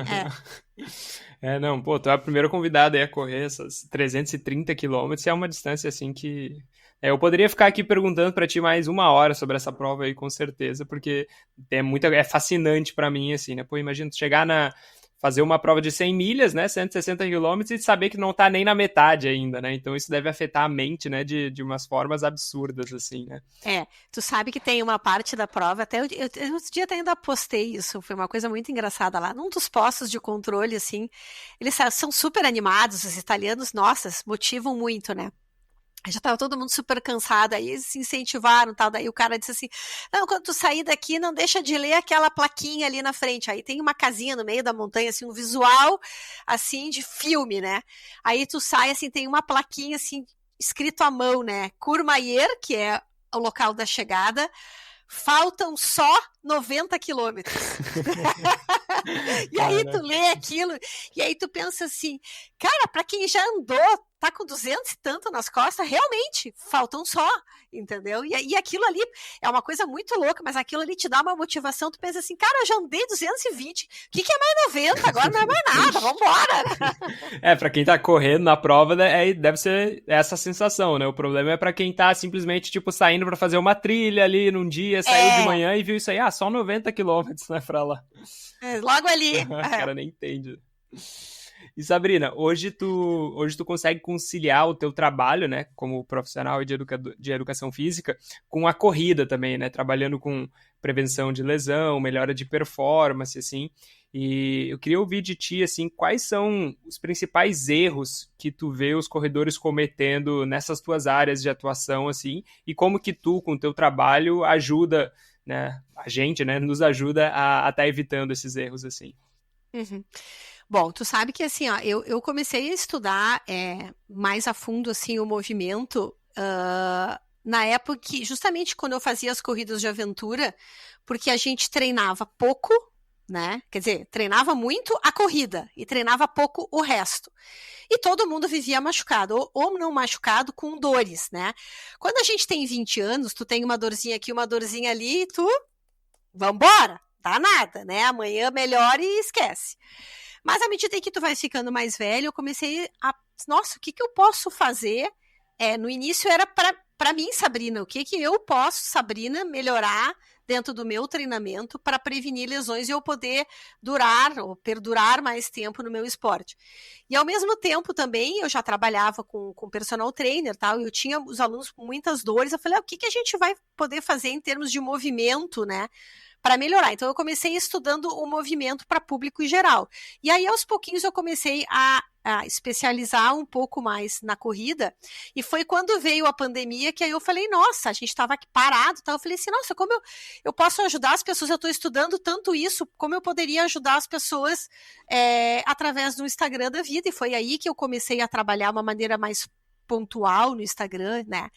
Não, pô, tu é a primeira convidada aí a correr essas 330 quilômetros, é uma distância assim que... eu poderia ficar aqui perguntando pra ti mais 1 hora sobre essa prova aí, com certeza, porque é fascinante pra mim, assim, né? Pô, imagina tu chegar fazer uma prova de 100 milhas, né, 160 quilômetros, e saber que não tá nem na metade ainda, né? Então isso deve afetar a mente, né, de umas formas absurdas, assim, né? Tu sabe que tem uma parte da prova, até outro dia até ainda postei isso, foi uma coisa muito engraçada lá, num dos postos de controle, assim, eles são super animados, os italianos, nossa, motivam muito, né? Já estava todo mundo super cansado, aí eles se incentivaram, tal, daí o cara disse assim, não, quando tu sair daqui, não deixa de ler aquela plaquinha ali na frente, aí tem uma casinha no meio da montanha, assim, um visual, assim, de filme, né, aí tu sai, assim, tem uma plaquinha, assim, escrito à mão, né, Courmayeur, que é o local da chegada, faltam só 90 quilômetros. E aí tu lê aquilo, e aí tu pensa assim, cara, pra quem já andou, tá com 200 e tanto nas costas, realmente, faltam só, entendeu? E aquilo ali é uma coisa muito louca, mas aquilo ali te dá uma motivação, tu pensa assim, cara, eu já andei 220, o que é mais 90? Agora não é mais nada, vambora! Pra quem tá correndo na prova, deve ser essa sensação, né? O problema é pra quem tá simplesmente, tipo, saindo pra fazer uma trilha ali num dia, saiu de manhã e viu isso aí, só 90 quilômetros, né, pra lá. Logo ali. O cara nem entende. E Sabrina, hoje tu consegue conciliar o teu trabalho, né, como profissional de educação física, com a corrida também, né, trabalhando com prevenção de lesão, melhora de performance, assim. E eu queria ouvir de ti, assim, quais são os principais erros que tu vê os corredores cometendo nessas tuas áreas de atuação, assim, e como que tu, com o teu trabalho, ajuda, né, a gente, né, nos ajuda a estar evitando esses erros, assim. Uhum. Bom, tu sabe que assim, ó, eu comecei a estudar mais a fundo assim o movimento na época que, justamente quando eu fazia as corridas de aventura, porque a gente treinava pouco, né? Quer dizer, treinava muito a corrida e treinava pouco o resto. E todo mundo vivia machucado, ou não machucado, com dores, né? Quando a gente tem 20 anos, tu tem uma dorzinha aqui, uma dorzinha ali, e tu, vambora, dá nada, né? Amanhã melhora e esquece. Mas à medida que tu vai ficando mais velho, eu comecei a... Nossa, o que eu posso fazer? No início era para mim, Sabrina, o que eu posso, Sabrina, melhorar dentro do meu treinamento para prevenir lesões e eu poder durar ou perdurar mais tempo no meu esporte. E ao mesmo tempo também, eu já trabalhava com personal trainer, tal, e eu tinha os alunos com muitas dores, eu falei, o que a gente vai poder fazer em termos de movimento, né? Para melhorar. Então, eu comecei estudando o movimento para público em geral. E aí, aos pouquinhos, eu comecei a especializar um pouco mais na corrida. E foi quando veio a pandemia que aí eu falei, nossa, a gente estava aqui parado. Tá? Eu falei assim, nossa, como eu posso ajudar as pessoas? Eu estou estudando tanto isso, como eu poderia ajudar as pessoas através do Instagram da vida? E foi aí que eu comecei a trabalhar uma maneira mais pontual no Instagram, né?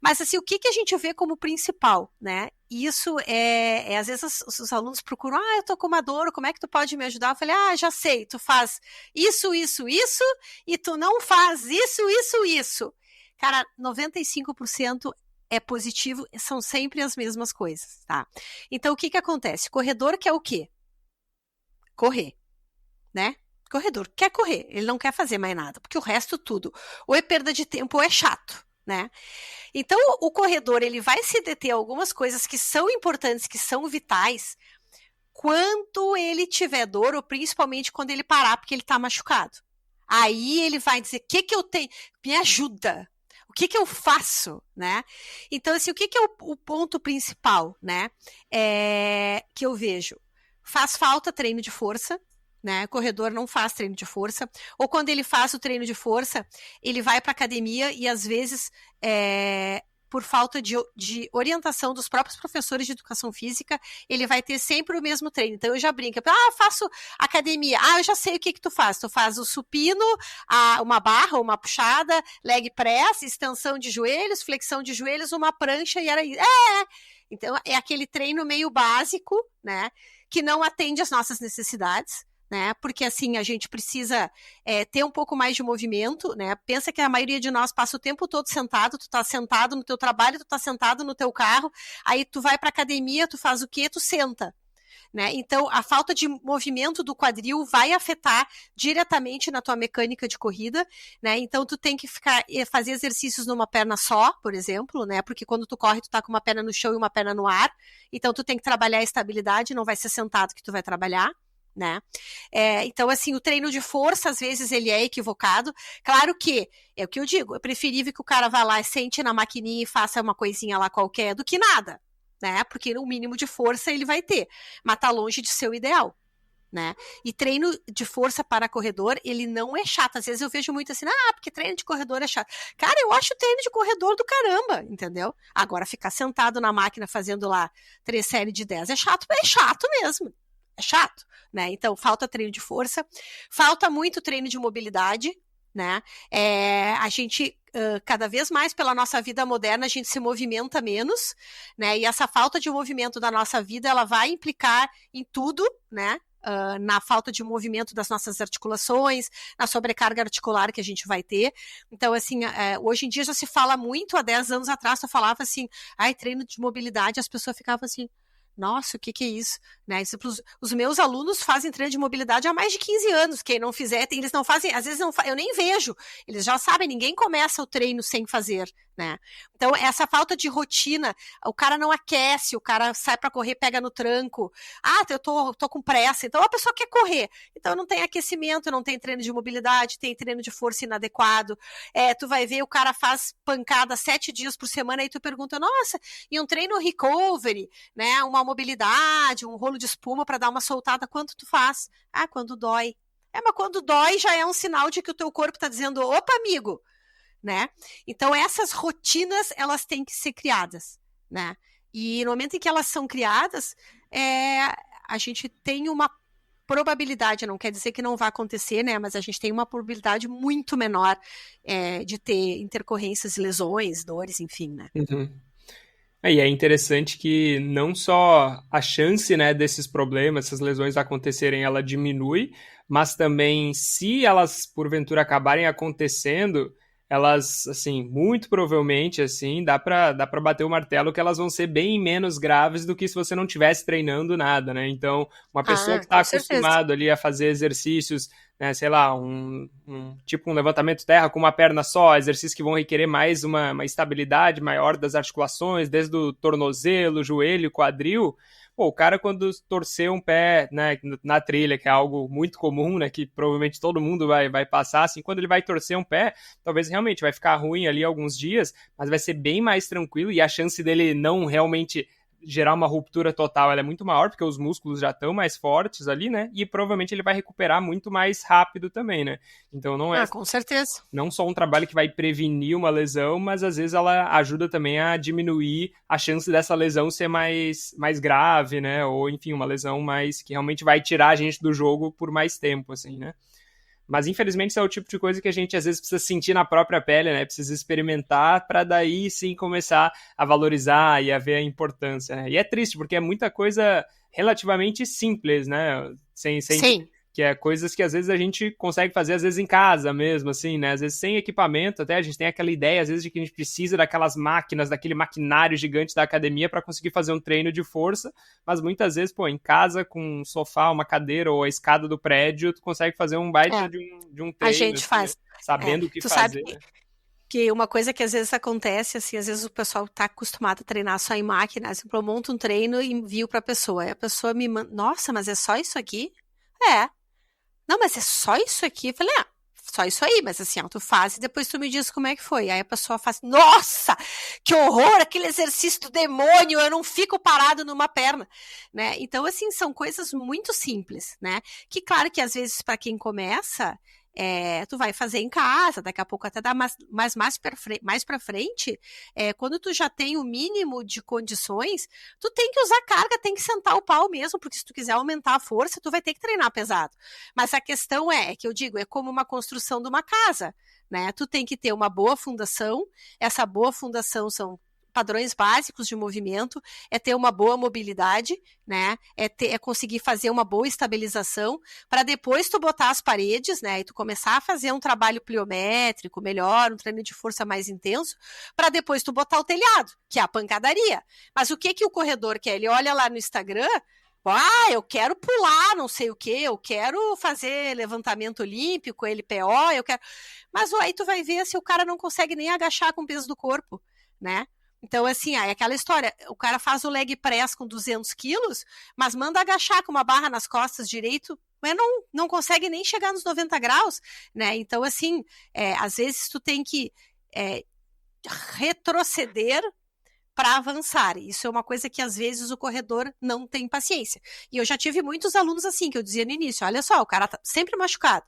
Mas assim, o que a gente vê como principal, né? Isso às vezes os alunos procuram, eu tô com uma dor, como é que tu pode me ajudar? Eu falei, já sei, tu faz isso, e tu não faz isso. Cara, 95% é positivo, são sempre as mesmas coisas, tá? Então, o que acontece? Corredor quer o quê? Correr, né? Corredor quer correr, ele não quer fazer mais nada, porque o resto tudo, ou é perda de tempo ou é chato, né? Então, o corredor, ele vai se deter a algumas coisas que são importantes, que são vitais, quando ele tiver dor, ou principalmente quando ele parar, porque ele tá machucado. Aí ele vai dizer, o que eu tenho? Me ajuda. O que eu faço, né? Então, assim, o que é o ponto principal, né? Que eu vejo? Faz falta treino de força, né? O corredor não faz treino de força, ou quando ele faz o treino de força, ele vai para academia e às vezes por falta de orientação dos próprios professores de educação física, ele vai ter sempre o mesmo treino. Então eu já brinco, faço academia, eu já sei o que tu faz o supino, uma barra, uma puxada, leg press, extensão de joelhos, flexão de joelhos, uma prancha e era isso. Então é aquele treino meio básico, né, que não atende às nossas necessidades, né? Porque assim, a gente precisa ter um pouco mais de movimento, né? Pensa que a maioria de nós passa o tempo todo sentado, tu tá sentado no teu trabalho, tu tá sentado no teu carro, aí tu vai pra academia, tu faz o quê? Tu senta. né? Então, a falta de movimento do quadril vai afetar diretamente na tua mecânica de corrida, né? Então, tu tem que fazer exercícios numa perna só, por exemplo, né? Porque quando tu corre, tu tá com uma perna no chão e uma perna no ar. Então, tu tem que trabalhar a estabilidade, não vai ser sentado que tu vai trabalhar. Né? Então, assim, o treino de força, às vezes, ele é equivocado. Claro que, é o que eu digo, é preferível que o cara vá lá, sente na maquininha e faça uma coisinha lá qualquer do que nada, né? Porque o mínimo de força ele vai ter, mas tá longe de ser o ideal, né? E treino de força para corredor, ele não é chato. Às vezes eu vejo muito assim, porque treino de corredor é chato. Cara, eu acho treino de corredor do caramba, entendeu? Agora, ficar sentado na máquina fazendo lá 3 séries de 10 é chato mesmo. É chato, né? Então, falta treino de força, falta muito treino de mobilidade, né? A gente, cada vez mais pela nossa vida moderna, a gente se movimenta menos, né? E essa falta de movimento da nossa vida, ela vai implicar em tudo, né? Na falta de movimento das nossas articulações, na sobrecarga articular que a gente vai ter. Então, assim, hoje em dia já se fala muito, há 10 anos atrás eu falava assim, treino de mobilidade, as pessoas ficavam assim, nossa, o que é isso? Né? Os meus alunos fazem treino de mobilidade há mais de 15 anos. Quem não fizer, eles não fazem, às vezes eu nem vejo. Eles já sabem, ninguém começa o treino sem fazer, né? Então, essa falta de rotina, o cara não aquece, o cara sai para correr, pega no tranco. Eu tô com pressa. Então, a pessoa quer correr. Então, não tem aquecimento, não tem treino de mobilidade, tem treino de força inadequado. Tu vai ver, o cara faz pancada 7 dias por semana, aí tu pergunta, nossa, e um treino recovery, né? Uma mobilidade, um rolo de espuma para dar uma soltada, quanto tu faz? Quando dói. Mas quando dói já é um sinal de que o teu corpo está dizendo, opa, amigo, né? Então, essas rotinas, elas têm que ser criadas, né? E no momento em que elas são criadas, a gente tem uma probabilidade, não quer dizer que não vai acontecer, né? Mas a gente tem uma probabilidade muito menor de ter intercorrências, lesões, dores, enfim, né? Uhum. E é interessante que não só a chance, né, desses problemas, essas lesões acontecerem, ela diminui, mas também se elas porventura acabarem acontecendo, elas, assim, muito provavelmente, assim, dá pra bater o martelo que elas vão ser bem menos graves do que se você não estivesse treinando nada, né? Então, uma pessoa que está acostumada ali a fazer exercícios, né, sei lá, tipo um levantamento terra com uma perna só, exercícios que vão requerer mais uma estabilidade maior das articulações, desde o tornozelo, joelho, quadril. O cara, quando torcer um pé, né, na trilha, que é algo muito comum, né, que provavelmente todo mundo vai passar, assim, quando ele vai torcer um pé, talvez realmente vai ficar ruim ali alguns dias, mas vai ser bem mais tranquilo e a chance dele não realmente gerar uma ruptura total, ela é muito maior, porque os músculos já estão mais fortes ali, né, e provavelmente ele vai recuperar muito mais rápido também, né, então não é... com certeza. Não só um trabalho que vai prevenir uma lesão, mas às vezes ela ajuda também a diminuir a chance dessa lesão ser mais grave, né, ou enfim, uma lesão mais que realmente vai tirar a gente do jogo por mais tempo, assim, né. Mas, infelizmente, isso é o tipo de coisa que a gente, às vezes, precisa sentir na própria pele, né? Precisa experimentar para daí, sim, começar a valorizar e a ver a importância, né? E é triste, porque é muita coisa relativamente simples, né? Sim. Que é coisas que, às vezes, a gente consegue fazer, às vezes, em casa mesmo, assim, né? Às vezes, sem equipamento, até a gente tem aquela ideia, às vezes, de que a gente precisa daquelas máquinas, daquele maquinário gigante da academia para conseguir fazer um treino de força, mas muitas vezes, em casa, com um sofá, uma cadeira ou a escada do prédio, tu consegue fazer um baita de um treino. A gente assim, faz. Sabendo o que tu fazer. Sabe que uma coisa que às vezes acontece, assim, às vezes o pessoal tá acostumado a treinar só em máquina, assim, eu monto um treino e envio pra pessoa, aí a pessoa me manda, nossa, mas é só isso aqui? Não, mas é só isso aqui? Eu falei, só isso aí, mas assim, tu faz e depois tu me diz como é que foi. Aí a pessoa faz, nossa, que horror, aquele exercício do demônio, eu não fico parado numa perna, né? Então, assim, são coisas muito simples, né? Que claro que às vezes para quem começa, tu vai fazer em casa, daqui a pouco até dá mais pra frente, quando tu já tem o mínimo de condições, tu tem que usar carga, tem que sentar o pau mesmo, porque se tu quiser aumentar a força, tu vai ter que treinar pesado. Mas a questão é que eu digo, é como uma construção de uma casa, né? Tu tem que ter uma boa fundação, essa boa fundação são padrões básicos de movimento, é ter uma boa mobilidade, né? É conseguir fazer uma boa estabilização, para depois tu botar as paredes, né? E tu começar a fazer um trabalho pliométrico melhor, um treino de força mais intenso, para depois tu botar o telhado, que é a pancadaria. Mas o que o corredor quer? Ele olha lá no Instagram, Eu quero pular, não sei o quê, eu quero fazer levantamento olímpico, LPO, eu quero... Mas aí tu vai ver se o cara não consegue nem agachar com o peso do corpo, né? Então, assim, é aquela história, o cara faz o leg press com 200 quilos, mas manda agachar com uma barra nas costas direito, mas não consegue nem chegar nos 90 graus, né? Então, assim, às vezes tu tem que retroceder para avançar. Isso é uma coisa que às vezes o corredor não tem paciência. E eu já tive muitos alunos assim, que eu dizia no início, olha só, o cara tá sempre machucado.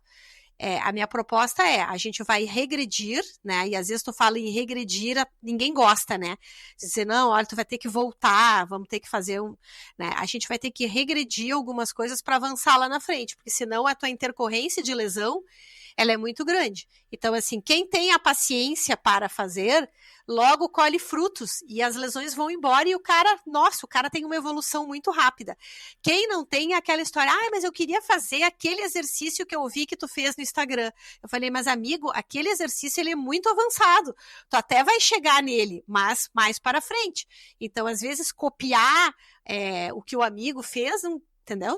A minha proposta a gente vai regredir, né? E às vezes tu fala em regredir, ninguém gosta, né? Dizer, não, olha, tu vai ter que voltar, vamos ter que fazer né? A gente vai ter que regredir algumas coisas para avançar lá na frente, porque senão a tua intercorrência de lesão, ela é muito grande. Então, assim, quem tem a paciência para fazer, logo colhe frutos e as lesões vão embora e o cara tem uma evolução muito rápida. Quem não tem aquela história, mas eu queria fazer aquele exercício que eu vi que tu fez no Instagram. Eu falei, mas amigo, aquele exercício ele é muito avançado. Tu até vai chegar nele, mas mais para frente. Então, às vezes, copiar o que o amigo fez, entendeu?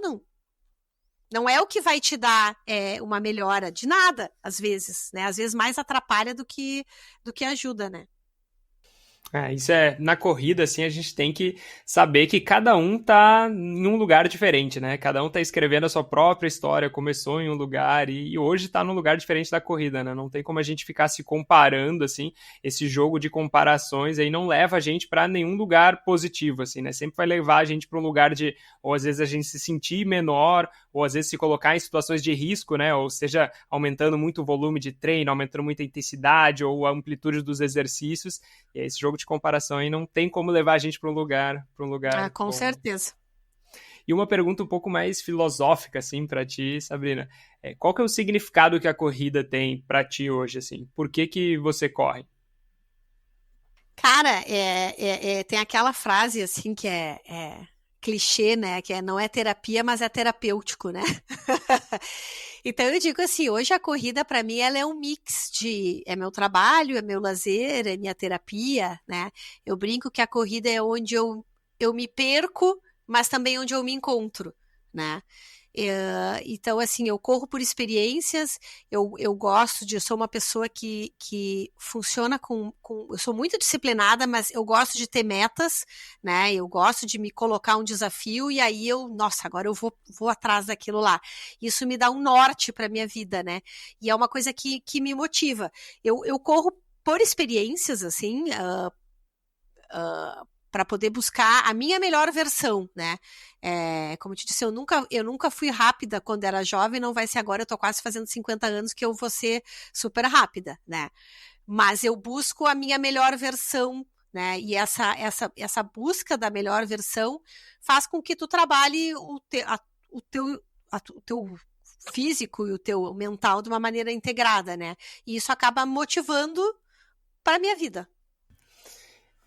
Não é o que vai te dar uma melhora de nada, às vezes, né? Às vezes mais atrapalha do que ajuda, né? Isso na corrida, assim, a gente tem que saber que cada um tá em um lugar diferente, né? Cada um tá escrevendo a sua própria história, começou em um lugar e hoje tá num lugar diferente da corrida, né? Não tem como a gente ficar se comparando, assim, esse jogo de comparações aí não leva a gente para nenhum lugar positivo, assim, né? Sempre vai levar a gente para um lugar de, ou às vezes a gente se sentir menor, ou às vezes se colocar em situações de risco, né? Ou seja, aumentando muito o volume de treino, aumentando muito a intensidade ou a amplitude dos exercícios. E esse jogo de comparação aí não tem como levar a gente para um lugar com bom. Certeza. E uma pergunta um pouco mais filosófica, assim, para ti, Sabrina. Qual que é o significado que a corrida tem para ti hoje, assim? Por que você corre? Cara, tem aquela frase, assim, que é clichê, né? Que não é terapia, mas é terapêutico, né? Então eu digo assim, hoje a corrida para mim ela é um mix é meu trabalho, é meu lazer, é minha terapia, né? Eu brinco que a corrida é onde eu me perco, mas também onde eu me encontro, né? Então, assim, eu corro por experiências, eu gosto eu sou uma pessoa que funciona eu sou muito disciplinada, mas eu gosto de ter metas, né, eu gosto de me colocar um desafio e aí agora eu vou atrás daquilo lá. Isso me dá um norte para minha vida, né, e é uma coisa que me motiva. Eu corro por experiências, assim, para poder buscar a minha melhor versão, né? Como eu te disse, eu nunca fui rápida quando era jovem, não vai ser agora, eu tô quase fazendo 50 anos que eu vou ser super rápida, né? Mas eu busco a minha melhor versão, né? E essa busca da melhor versão faz com que tu trabalhe o teu físico e o teu mental de uma maneira integrada, né? E isso acaba motivando para a minha vida.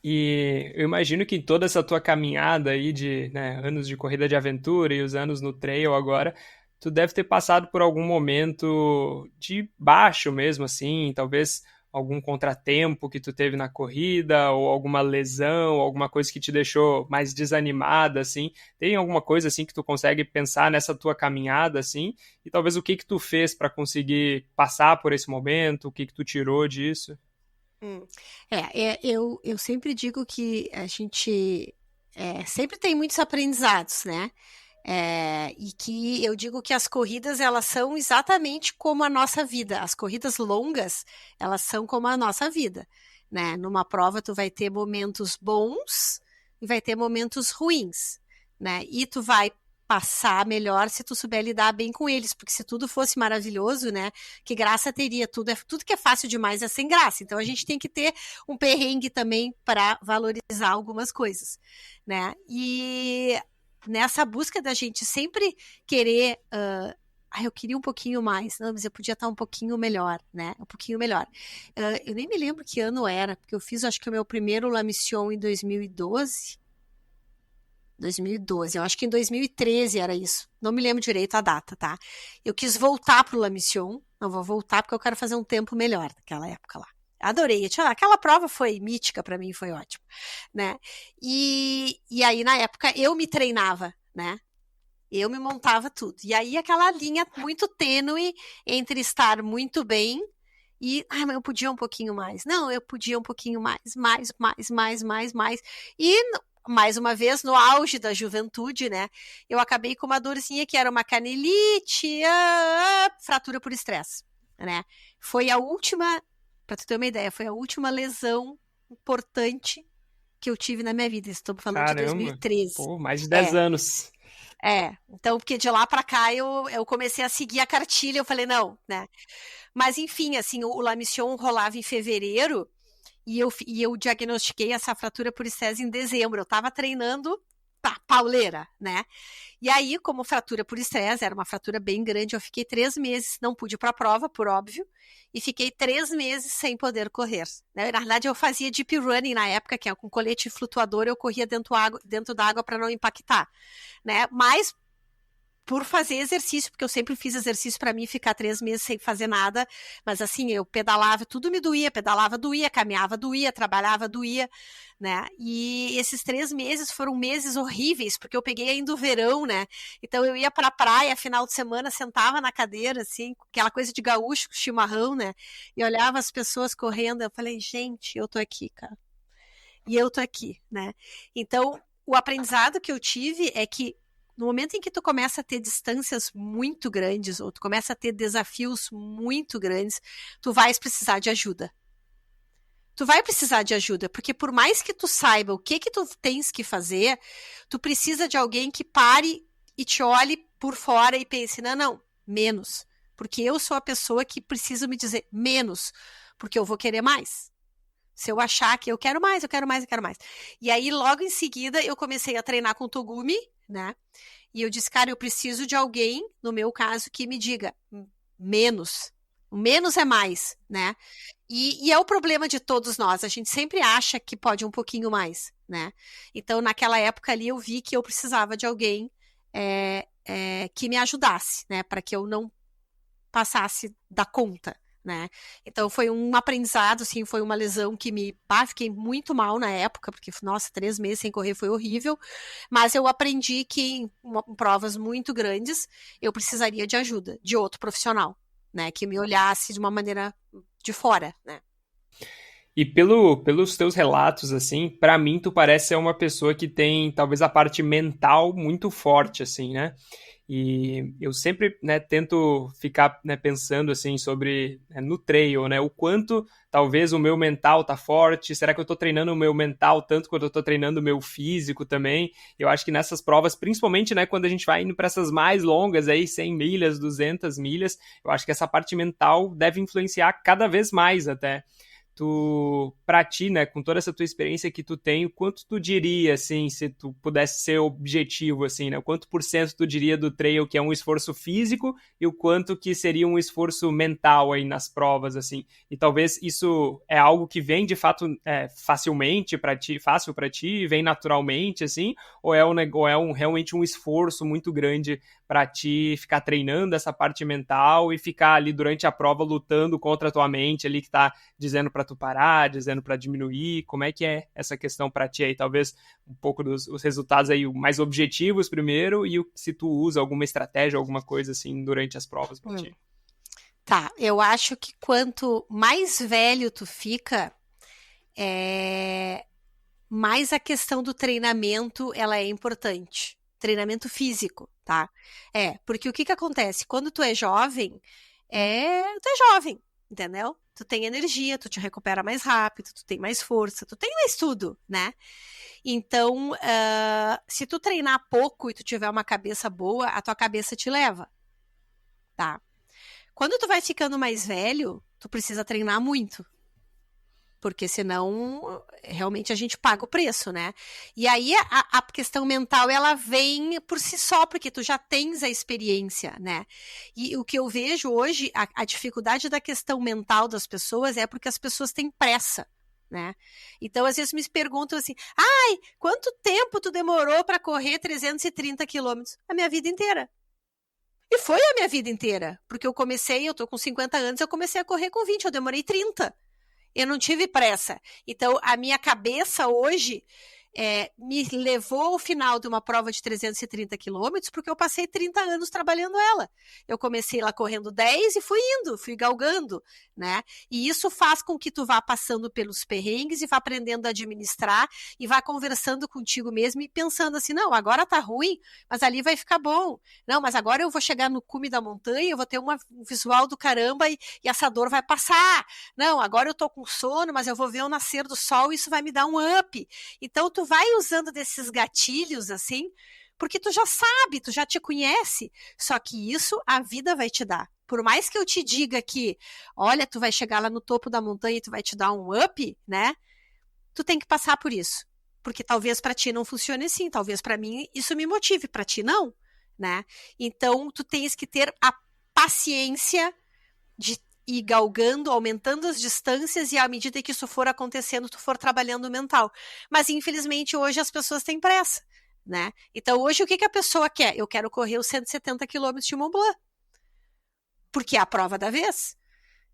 E eu imagino que toda essa tua caminhada aí de anos de corrida de aventura e os anos no trail agora, tu deve ter passado por algum momento de baixo mesmo, assim, talvez algum contratempo que tu teve na corrida, ou alguma lesão, alguma coisa que te deixou mais desanimada, assim. Tem alguma coisa, assim, que tu consegue pensar nessa tua caminhada, assim? E talvez o que tu fez para conseguir passar por esse momento, o que tu tirou disso? Eu sempre digo que a gente sempre tem muitos aprendizados, né? E que eu digo que as corridas, elas são exatamente como a nossa vida. As corridas longas, elas são como a nossa vida, né? Numa prova, tu vai ter momentos bons e vai ter momentos ruins, né? E tu vai passar melhor se tu souber lidar bem com eles, porque se tudo fosse maravilhoso, né, que graça teria? Tudo que é fácil demais é sem graça, então a gente tem que ter um perrengue também para valorizar algumas coisas, né, e nessa busca da gente sempre querer eu queria um pouquinho mais, não, mas eu podia estar um pouquinho melhor, né, um pouquinho melhor. Eu nem me lembro que ano era, porque eu fiz, acho que o meu primeiro La Mission em 2012, eu acho que em 2013 era isso, não me lembro direito a data, tá? Eu quis voltar pro La Mission, não vou voltar porque eu quero fazer um tempo melhor naquela época lá. Adorei, aquela prova foi mítica para mim, foi ótimo, né? E aí na época eu me treinava, né? Eu me montava tudo. E aí aquela linha muito tênue entre estar muito bem e, mas eu podia um pouquinho mais. Não, eu podia um pouquinho mais. E, mais uma vez, no auge da juventude, né? Eu acabei com uma dorzinha que era uma canelite, fratura por estresse, né? Foi a última, pra tu ter uma ideia, foi a última lesão importante que eu tive na minha vida. Estou falando de 2013. Pô, mais de 10 anos. Então, porque de lá pra cá eu comecei a seguir a cartilha, eu falei, não, né? Mas, enfim, assim, o La Mission rolava em fevereiro e eu diagnostiquei essa fratura por estresse em dezembro. Eu tava treinando, pauleira, né? E aí, como fratura por estresse, era uma fratura bem grande, eu fiquei 3 meses, não pude ir pra prova, por óbvio, e fiquei 3 meses sem poder correr, né? Na verdade, eu fazia deep running na época, que é com colete flutuador, eu corria dentro da água para não impactar, né? Mas por fazer exercício, porque eu sempre fiz exercício para mim ficar 3 meses sem fazer nada, mas assim, eu pedalava, tudo me doía, pedalava doía, caminhava doía, trabalhava doía, né, e esses 3 meses foram meses horríveis, porque eu peguei ainda o verão, né, então eu ia pra praia, final de semana, sentava na cadeira, assim, aquela coisa de gaúcho, chimarrão, né, e olhava as pessoas correndo, eu falei, gente, eu tô aqui, cara, e eu tô aqui, né, então, o aprendizado que eu tive é que no momento em que tu começa a ter distâncias muito grandes, ou tu começa a ter desafios muito grandes, tu vais precisar de ajuda. Tu vai precisar de ajuda, porque por mais que tu saiba o que tu tens que fazer, tu precisa de alguém que pare e te olhe por fora e pense, não, menos. Porque eu sou a pessoa que precisa me dizer menos, porque eu vou querer mais. Se eu achar que eu quero mais. E aí, logo em seguida, eu comecei a treinar com o Togumi, né? E eu disse, cara, eu preciso de alguém, no meu caso, que me diga menos. O menos é mais, né? E é o problema de todos nós. A gente sempre acha que pode um pouquinho mais, né? Então, naquela época ali, eu vi que eu precisava de alguém que me ajudasse, né? Para que eu não passasse da conta, né? Então foi um aprendizado, assim, foi uma lesão que fiquei muito mal na época, porque, nossa, 3 meses sem correr foi horrível, mas eu aprendi que em provas muito grandes eu precisaria de ajuda, de outro profissional, né, que me olhasse de uma maneira de fora, né. E pelos teus relatos, assim, pra mim tu parece ser uma pessoa que tem talvez a parte mental muito forte, assim, né? E eu sempre, né, tento ficar, né, pensando assim sobre no trail, né, o quanto talvez o meu mental tá forte, será que eu tô treinando o meu mental tanto quanto eu tô treinando o meu físico também? Eu acho que nessas provas, principalmente, né, quando a gente vai indo para essas mais longas aí, 100 milhas, 200 milhas, eu acho que essa parte mental deve influenciar cada vez mais até. Pra ti, né, com toda essa tua experiência que tu tem, o quanto tu diria, assim, se tu pudesse ser objetivo, assim, né, quanto por cento tu diria do trail que é um esforço físico e o quanto que seria um esforço mental aí nas provas, assim, e talvez isso é algo que vem de fato facilmente para ti, fácil para ti, vem naturalmente, assim, ou é realmente um esforço muito grande para ti ficar treinando essa parte mental e ficar ali durante a prova lutando contra a tua mente ali que tá dizendo para tu parar, dizendo para diminuir? Como é que é essa questão para ti aí? Talvez um pouco dos resultados aí mais objetivos primeiro e se tu usa alguma estratégia, alguma coisa assim durante as provas para ti. Tá, eu acho que quanto mais velho tu fica, mais a questão do treinamento ela é importante. Treinamento físico, tá? Porque o que acontece? Quando tu é jovem, tu é jovem, entendeu? Tu tem energia, tu te recupera mais rápido, tu tem mais força, tu tem mais tudo, né? Então, se tu treinar pouco e tu tiver uma cabeça boa, a tua cabeça te leva, tá? Quando tu vai ficando mais velho, tu precisa treinar muito. Porque senão, realmente, a gente paga o preço, né? E aí, a questão mental, ela vem por si só, porque tu já tens a experiência, né? E o que eu vejo hoje, a dificuldade da questão mental das pessoas é porque as pessoas têm pressa, né? Então, às vezes, me perguntam assim, quanto tempo tu demorou para correr 330 quilômetros? A minha vida inteira. E foi a minha vida inteira, porque eu tô com 50 anos, eu comecei a correr com 20, eu demorei 30. Eu não tive pressa. Então, a minha cabeça hoje, me levou ao final de uma prova de 330 quilômetros, porque eu passei 30 anos trabalhando ela. Eu comecei lá correndo 10 e fui galgando, né? E isso faz com que tu vá passando pelos perrengues e vá aprendendo a administrar e vá conversando contigo mesmo e pensando assim, não, agora tá ruim, mas ali vai ficar bom. Não, mas agora eu vou chegar no cume da montanha, eu vou ter um visual do caramba e essa dor vai passar. Não, agora eu tô com sono, mas eu vou ver o nascer do sol e isso vai me dar um up. Então, tu vai usando desses gatilhos, assim, porque tu já sabe, tu já te conhece, só que isso a vida vai te dar. Por mais que eu te diga que, olha, tu vai chegar lá no topo da montanha e tu vai te dar um up, né? Tu tem que passar por isso. Porque talvez para ti não funcione assim, talvez para mim isso me motive, para ti não, né? Então, tu tens que ter a paciência de ir galgando, aumentando as distâncias e à medida que isso for acontecendo, tu for trabalhando o mental. Mas, infelizmente, hoje as pessoas têm pressa, né? Então, hoje, o que a pessoa quer? Eu quero correr os 170 quilômetros de Mont Blanc. Porque é a prova da vez.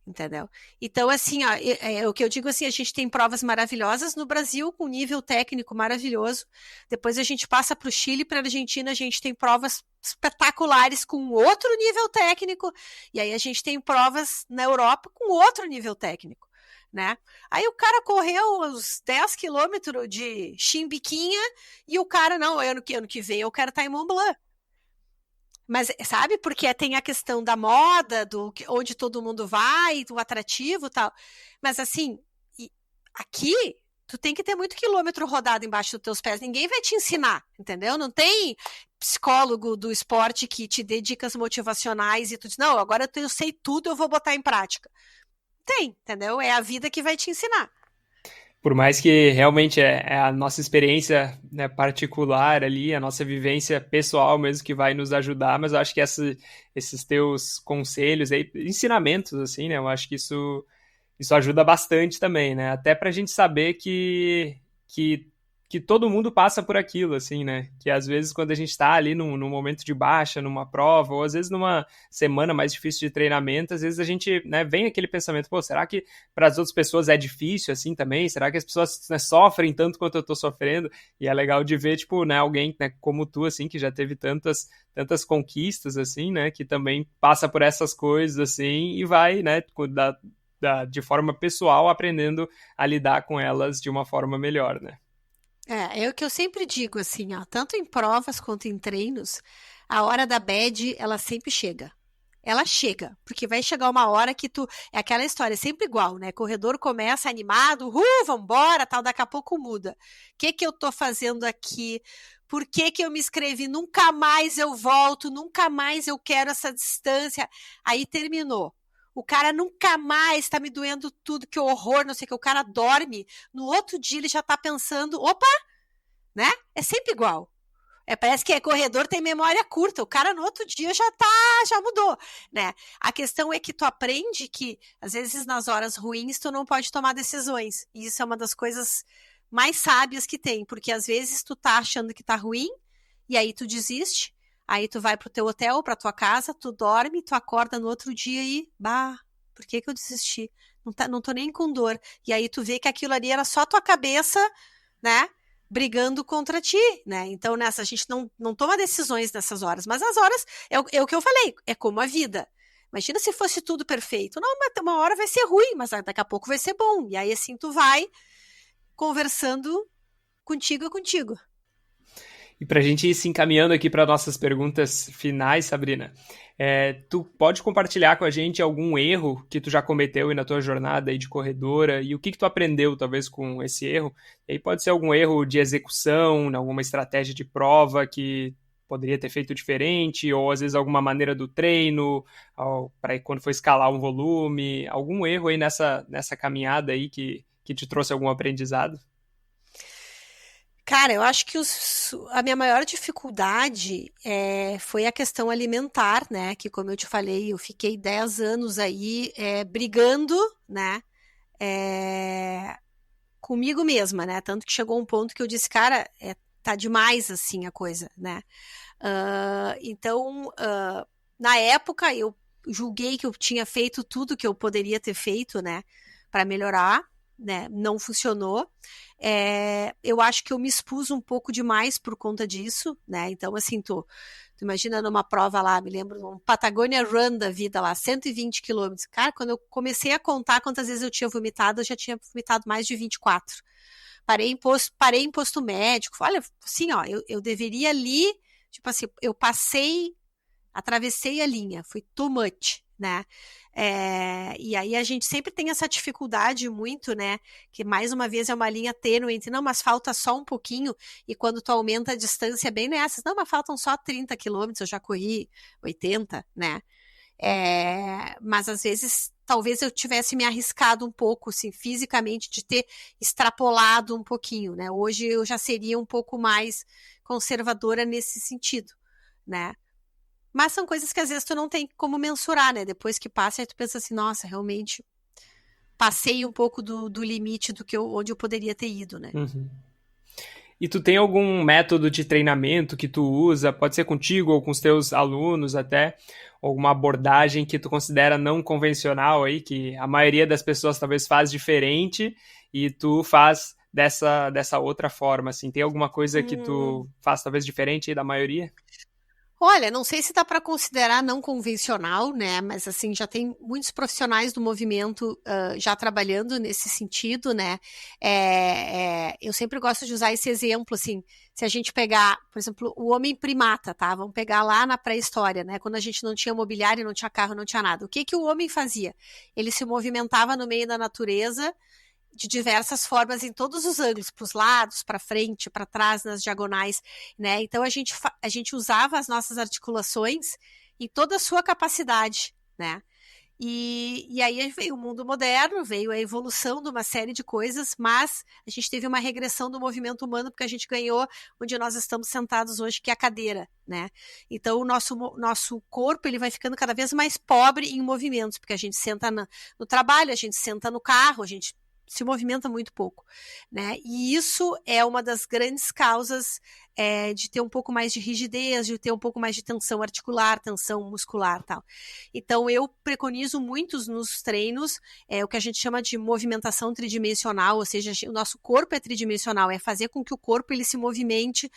Entendeu? Então, assim, ó, o que eu digo assim, a gente tem provas maravilhosas no Brasil, com nível técnico maravilhoso. Depois a gente passa para o Chile, para a Argentina, a gente tem provas espetaculares com outro nível técnico, e aí a gente tem provas na Europa com outro nível técnico, né? Aí o cara correu uns 10 quilômetros de chimbiquinha, e o cara, não, ano que vem eu quero estar em Mont Blanc. Mas, sabe, porque tem a questão da moda, onde todo mundo vai, do atrativo e tal. Mas, assim, aqui, tu tem que ter muito quilômetro rodado embaixo dos teus pés. Ninguém vai te ensinar, entendeu? Não tem psicólogo do esporte que te dê dicas motivacionais e tu diz, não, agora eu sei tudo, eu vou botar em prática. Tem, entendeu? É a vida que vai te ensinar. Por mais que realmente é a nossa experiência, né, particular ali, a nossa vivência pessoal mesmo que vai nos ajudar, mas eu acho que esses teus conselhos aí, ensinamentos, assim, né, eu acho que isso ajuda bastante também, né, até pra gente saber que todo mundo passa por aquilo, assim, né, que às vezes quando a gente tá ali num momento de baixa, numa prova, ou às vezes numa semana mais difícil de treinamento, às vezes a gente, né, vem aquele pensamento, pô, será que para as outras pessoas é difícil assim também? Será que as pessoas, né, sofrem tanto quanto eu tô sofrendo? E é legal de ver, tipo, né, alguém, né, como tu, assim, que já teve tantas conquistas, assim, né, que também passa por essas coisas, assim, e vai, né, de forma pessoal, aprendendo a lidar com elas de uma forma melhor, né? É o que eu sempre digo, assim, ó, tanto em provas quanto em treinos, a hora da bad, ela sempre chega. Ela chega, porque vai chegar uma hora que é aquela história, é sempre igual, né? Corredor começa animado, vambora, tal, daqui a pouco muda. O que eu tô fazendo aqui? Por que eu me inscrevi? Nunca mais eu volto, nunca mais eu quero essa distância. Aí terminou. O cara nunca mais tá me doendo tudo, que horror, não sei o que. O cara dorme, no outro dia ele já tá pensando, opa, né? É sempre igual. Parece que corredor tem memória curta. O cara no outro dia já mudou, né? A questão é que tu aprende que, às vezes, nas horas ruins, tu não pode tomar decisões. E isso é uma das coisas mais sábias que tem, porque às vezes tu tá achando que tá ruim, e aí tu desiste, aí tu vai pro teu hotel, pra tua casa, tu dorme, tu acorda no outro dia e, por que eu desisti? Não tô nem com dor. E aí tu vê que aquilo ali era só tua cabeça, né? Brigando contra ti, né? Então, a gente não toma decisões nessas horas, mas as horas, é o que eu falei, é como a vida. Imagina se fosse tudo perfeito. Não, mas uma hora vai ser ruim, mas daqui a pouco vai ser bom. E aí, assim, tu vai conversando contigo. E para a gente ir se encaminhando aqui para nossas perguntas finais, Sabrina, tu pode compartilhar com a gente algum erro que tu já cometeu aí na tua jornada aí de corredora e o que tu aprendeu, talvez, com esse erro? E aí pode ser algum erro de execução, alguma estratégia de prova que poderia ter feito diferente, ou às vezes alguma maneira do treino, para quando for escalar um volume, algum erro aí nessa caminhada aí que te trouxe algum aprendizado? Cara, eu acho que a minha maior dificuldade foi a questão alimentar, né? Que, como eu te falei, eu fiquei 10 anos aí brigando, né? Comigo mesma, né? Tanto que chegou um ponto que eu disse, cara, tá demais assim a coisa, né? Então, na época, eu julguei que eu tinha feito tudo que eu poderia ter feito, né? Para melhorar, né, não funcionou. Eu acho que eu me expus um pouco demais por conta disso, né? Então, assim, tu imagina numa prova lá, me lembro, um Patagonia Run da vida lá, 120 quilômetros. Cara, quando eu comecei a contar quantas vezes eu tinha vomitado, eu já tinha vomitado mais de 24. Parei em posto médico. Olha, assim, ó, eu deveria ali, tipo assim, eu atravessei a linha, foi too much, né? E aí a gente sempre tem essa dificuldade muito, né? Que mais uma vez é uma linha tênue entre, não, mas falta só um pouquinho, e quando tu aumenta a distância bem nessas, não, mas faltam só 30 quilômetros, eu já corri 80, né? Mas às vezes talvez eu tivesse me arriscado um pouco, assim, fisicamente, de ter extrapolado um pouquinho, né? Hoje eu já seria um pouco mais conservadora nesse sentido, né? Mas são coisas que às vezes tu não tem como mensurar, né? Depois que passa, aí tu pensa assim, nossa, realmente passei um pouco do limite onde eu poderia ter ido, né? Uhum. E tu tem algum método de treinamento que tu usa, pode ser contigo ou com os teus alunos até, alguma abordagem que tu considera não convencional aí, que a maioria das pessoas talvez faz diferente e tu faz dessa outra forma, assim? Tem alguma coisa que tu faz talvez diferente aí da maioria? Olha, não sei se dá para considerar não convencional, né? Mas assim, já tem muitos profissionais do movimento já trabalhando nesse sentido, né? Eu sempre gosto de usar esse exemplo, assim, se a gente pegar, por exemplo, o homem primata, tá? Vamos pegar lá na pré-história, né? Quando a gente não tinha mobiliário, não tinha carro, não tinha nada. O que o homem fazia? Ele se movimentava no meio da natureza de diversas formas em todos os ângulos, para os lados, para frente, para trás, nas diagonais, né? Então a gente usava as nossas articulações em toda a sua capacidade, né? E aí veio o mundo moderno, veio a evolução de uma série de coisas, mas a gente teve uma regressão do movimento humano porque a gente ganhou onde nós estamos sentados hoje, que é a cadeira, né? Então o nosso corpo ele vai ficando cada vez mais pobre em movimentos, porque a gente senta no trabalho, a gente senta no carro, a gente se movimenta muito pouco, né? E isso é uma das grandes causas de ter um pouco mais de rigidez, de ter um pouco mais de tensão articular, tensão muscular, tal. Então eu preconizo muito nos treinos o que a gente chama de movimentação tridimensional, ou seja, o nosso corpo é tridimensional, é fazer com que o corpo ele se movimente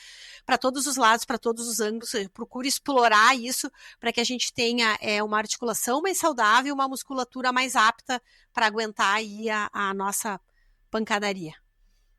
para todos os lados, para todos os ângulos, procure explorar isso para que a gente tenha uma articulação mais saudável, uma musculatura mais apta para aguentar aí a nossa pancadaria.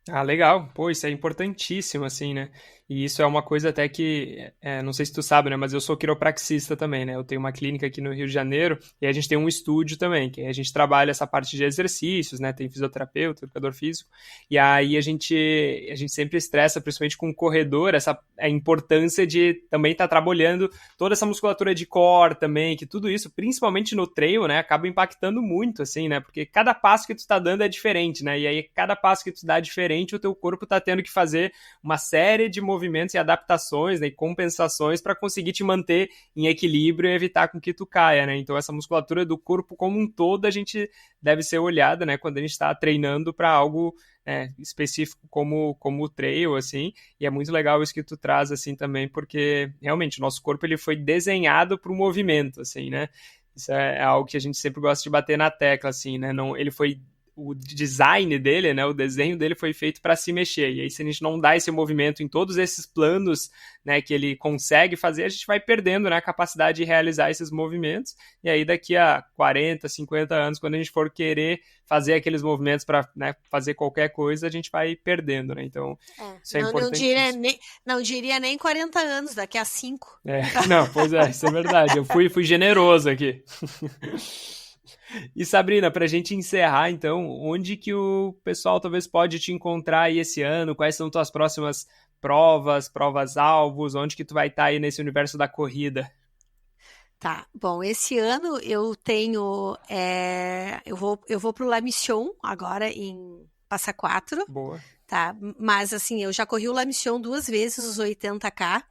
Ah, legal. Pô, isso é importantíssimo, assim, né? E isso é uma coisa até que, não sei se tu sabe, né? Mas eu sou quiropraxista também, né? Eu tenho uma clínica aqui no Rio de Janeiro e a gente tem um estúdio também, que a gente trabalha essa parte de exercícios, né? Tem fisioterapeuta, educador físico. E aí a gente sempre estressa, principalmente com o corredor, a importância de também estar trabalhando toda essa musculatura de core também, que tudo isso, principalmente no trail, né? Acaba impactando muito, assim, né? Porque cada passo que tu tá dando é diferente, né? E aí cada passo que tu dá é diferente, o teu corpo tá tendo que fazer uma série de movimentos e adaptações, né, e compensações para conseguir te manter em equilíbrio e evitar com que tu caia, né? Então essa musculatura do corpo como um todo a gente deve ser olhada, né, quando a gente está treinando para algo específico como o trail, assim, e é muito legal isso que tu traz, assim, também, porque realmente o nosso corpo ele foi desenhado para o movimento, assim, né? Isso é algo que a gente sempre gosta de bater na tecla, assim, né? Não, ele foi o design dele, né, o desenho dele foi feito para se mexer, e aí se a gente não dá esse movimento em todos esses planos, né, que ele consegue fazer, a gente vai perdendo, né, a capacidade de realizar esses movimentos, e aí daqui a 40, 50 anos, quando a gente for querer fazer aqueles movimentos para, né, fazer qualquer coisa, a gente vai perdendo, né, então isso é importante. Não diria nem 40 anos, daqui a 5. Não, pois é, isso é verdade, eu fui generoso aqui. E Sabrina, para a gente encerrar, então, onde que o pessoal talvez pode te encontrar aí esse ano? Quais são tuas próximas provas-alvos? Onde que tu vai estar aí nesse universo da corrida? Tá, bom, esse ano eu tenho, eu vou pro La Mission agora em Passa Quatro. Boa. Tá, mas assim, eu já corri o La Mission 2 vezes, os 80K.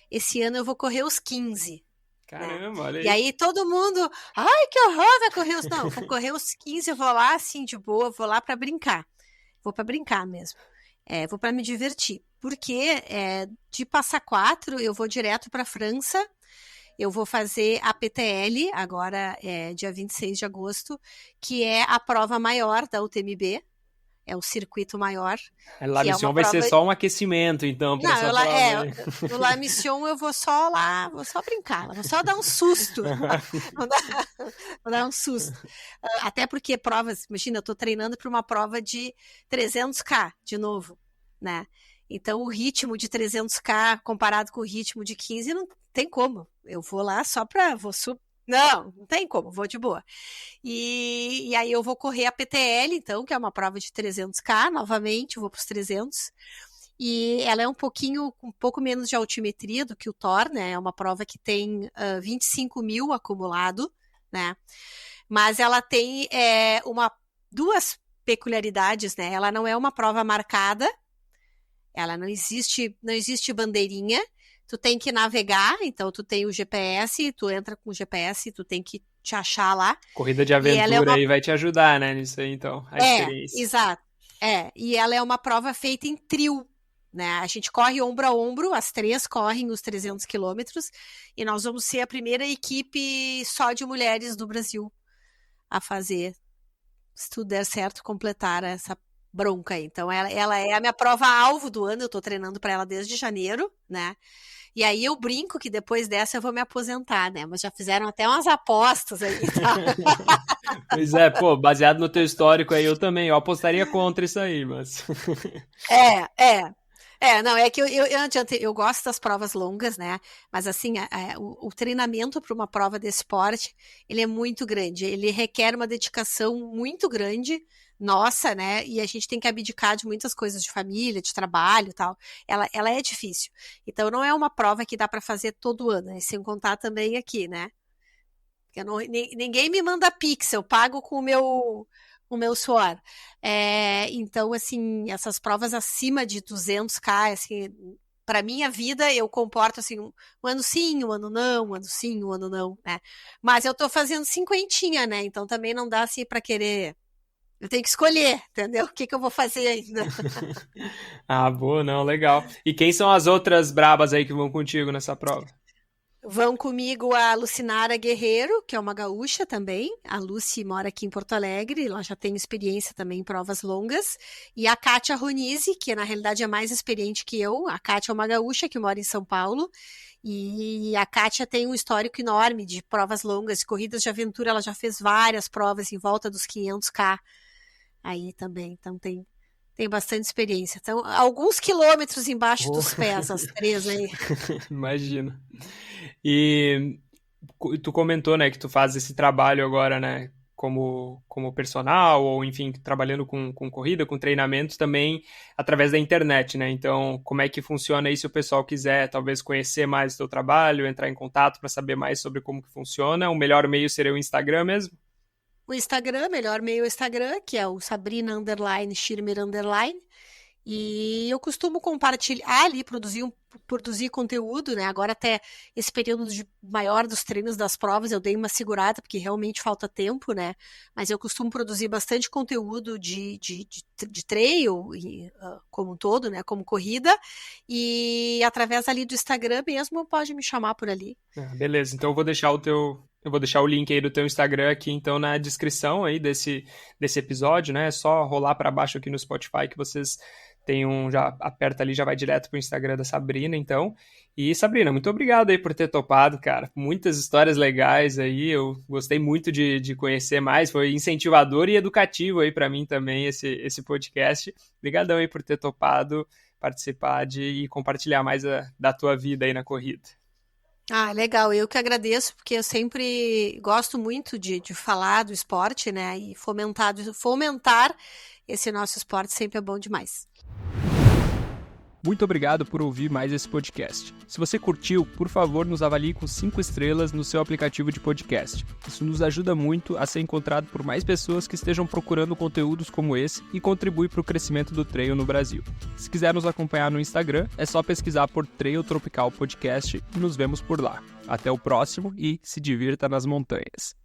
Esse ano eu vou correr os 15. Caramba, olha aí. E aí todo mundo, ai, que horror, vai correr os... Não, vou correr os 15, eu vou lá assim, de boa, vou lá pra brincar. Vou pra brincar mesmo. Vou pra me divertir. Porque de Passa Quatro, eu vou direto pra França, eu vou fazer a PTL, agora dia 26 de agosto, que é a prova maior da UTMB, é o circuito maior. La Mission vai ser só um aquecimento, então, para essa prova. No La Mission eu vou só brincar, vou só dar um susto. Vou dar um susto. Até porque provas, imagina, eu tô treinando para uma prova de 300K, de novo, né? Então, o ritmo de 300K comparado com o ritmo de 15, não tem como. Eu vou lá só para... Não tem como, vou de boa. E aí eu vou correr a PTL, então, que é uma prova de 300K, novamente, vou para os 300. E ela é um pouco menos de altimetria do que o Thor, né? É uma prova que tem 25 mil acumulado, né? Mas ela tem duas peculiaridades, né? Ela não é uma prova marcada, ela não existe bandeirinha, tu tem que navegar, então tu tem o GPS, tu entra com o GPS, tu tem que te achar lá. Corrida de aventura aí vai te ajudar, né, nisso aí, então, a experiência. Exato. E ela é uma prova feita em trio, né? A gente corre ombro a ombro, as 3 correm os 300 quilômetros, e nós vamos ser a primeira equipe só de mulheres do Brasil a fazer, se tudo der certo, completar essa bronca aí. Então, ela é a minha prova-alvo do ano, eu tô treinando para ela desde janeiro, né? E aí eu brinco que depois dessa eu vou me aposentar, né? Mas já fizeram até umas apostas aí, tá? Pois é, baseado no teu histórico aí, eu também, apostaria contra isso aí, mas... Não, é que eu gosto das provas longas, né? Mas assim, o treinamento para uma prova de esporte, ele é muito grande, ele requer uma dedicação muito grande, nossa, né? E a gente tem que abdicar de muitas coisas de família, de trabalho e tal. Ela é difícil. Então não é uma prova que dá para fazer todo ano, né? Sem contar também aqui, né? Ninguém me manda Pix, eu pago com o meu suor. Então, assim, essas provas acima de 200K, assim, para minha vida, eu comporto, assim, um ano sim, um ano não, um ano sim, um ano não, né? Mas eu tô fazendo 50, né? Então também não dá, assim, para querer... Eu tenho que escolher, entendeu? O que eu vou fazer ainda. Boa, não, legal. E quem são as outras brabas aí que vão contigo nessa prova? Vão comigo a Lucinara Guerreiro, que é uma gaúcha também. A Lucy mora aqui em Porto Alegre, ela já tem experiência também em provas longas. E a Kátia Ronise, que na realidade é mais experiente que eu. A Kátia é uma gaúcha que mora em São Paulo. E a Kátia tem um histórico enorme de provas longas, de corridas de aventura. Ela já fez várias provas em volta dos 500K aí também. Então tem bastante experiência. Então, alguns quilômetros embaixo dos pés, as 3 aí. Imagina. E tu comentou, né, que tu faz esse trabalho agora, né, como personal, ou enfim, trabalhando com corrida, com treinamentos também através da internet, né? Então, como é que funciona aí se o pessoal quiser talvez conhecer mais o teu trabalho, entrar em contato para saber mais sobre como que funciona? O melhor meio seria o Instagram mesmo? O Instagram, melhor meio o Instagram, que é o Sabrina_Schirmer_. E eu costumo compartilhar ali, produzir conteúdo, né? Agora até esse período maior dos treinos das provas eu dei uma segurada, porque realmente falta tempo, né? Mas eu costumo produzir bastante conteúdo de trail, como um todo, né? Como corrida. E através ali do Instagram mesmo, pode me chamar por ali. Beleza, então eu vou deixar o link aí do teu Instagram aqui, então, na descrição aí desse episódio, né? É só rolar para baixo aqui no Spotify que vocês já aperta ali, já vai direto pro Instagram da Sabrina, então. E, Sabrina, muito obrigado aí por ter topado, cara. Muitas histórias legais aí, eu gostei muito de conhecer mais, foi incentivador e educativo aí para mim também esse podcast. Obrigadão aí por ter topado participar e compartilhar mais da tua vida aí na corrida. Legal, eu que agradeço, porque eu sempre gosto muito de falar do esporte, né, e fomentar esse nosso esporte sempre é bom demais. Muito obrigado por ouvir mais esse podcast. Se você curtiu, por favor, nos avalie com 5 estrelas no seu aplicativo de podcast. Isso nos ajuda muito a ser encontrado por mais pessoas que estejam procurando conteúdos como esse e contribui para o crescimento do trail no Brasil. Se quiser nos acompanhar no Instagram, é só pesquisar por Trail Tropical Podcast e nos vemos por lá. Até o próximo e se divirta nas montanhas.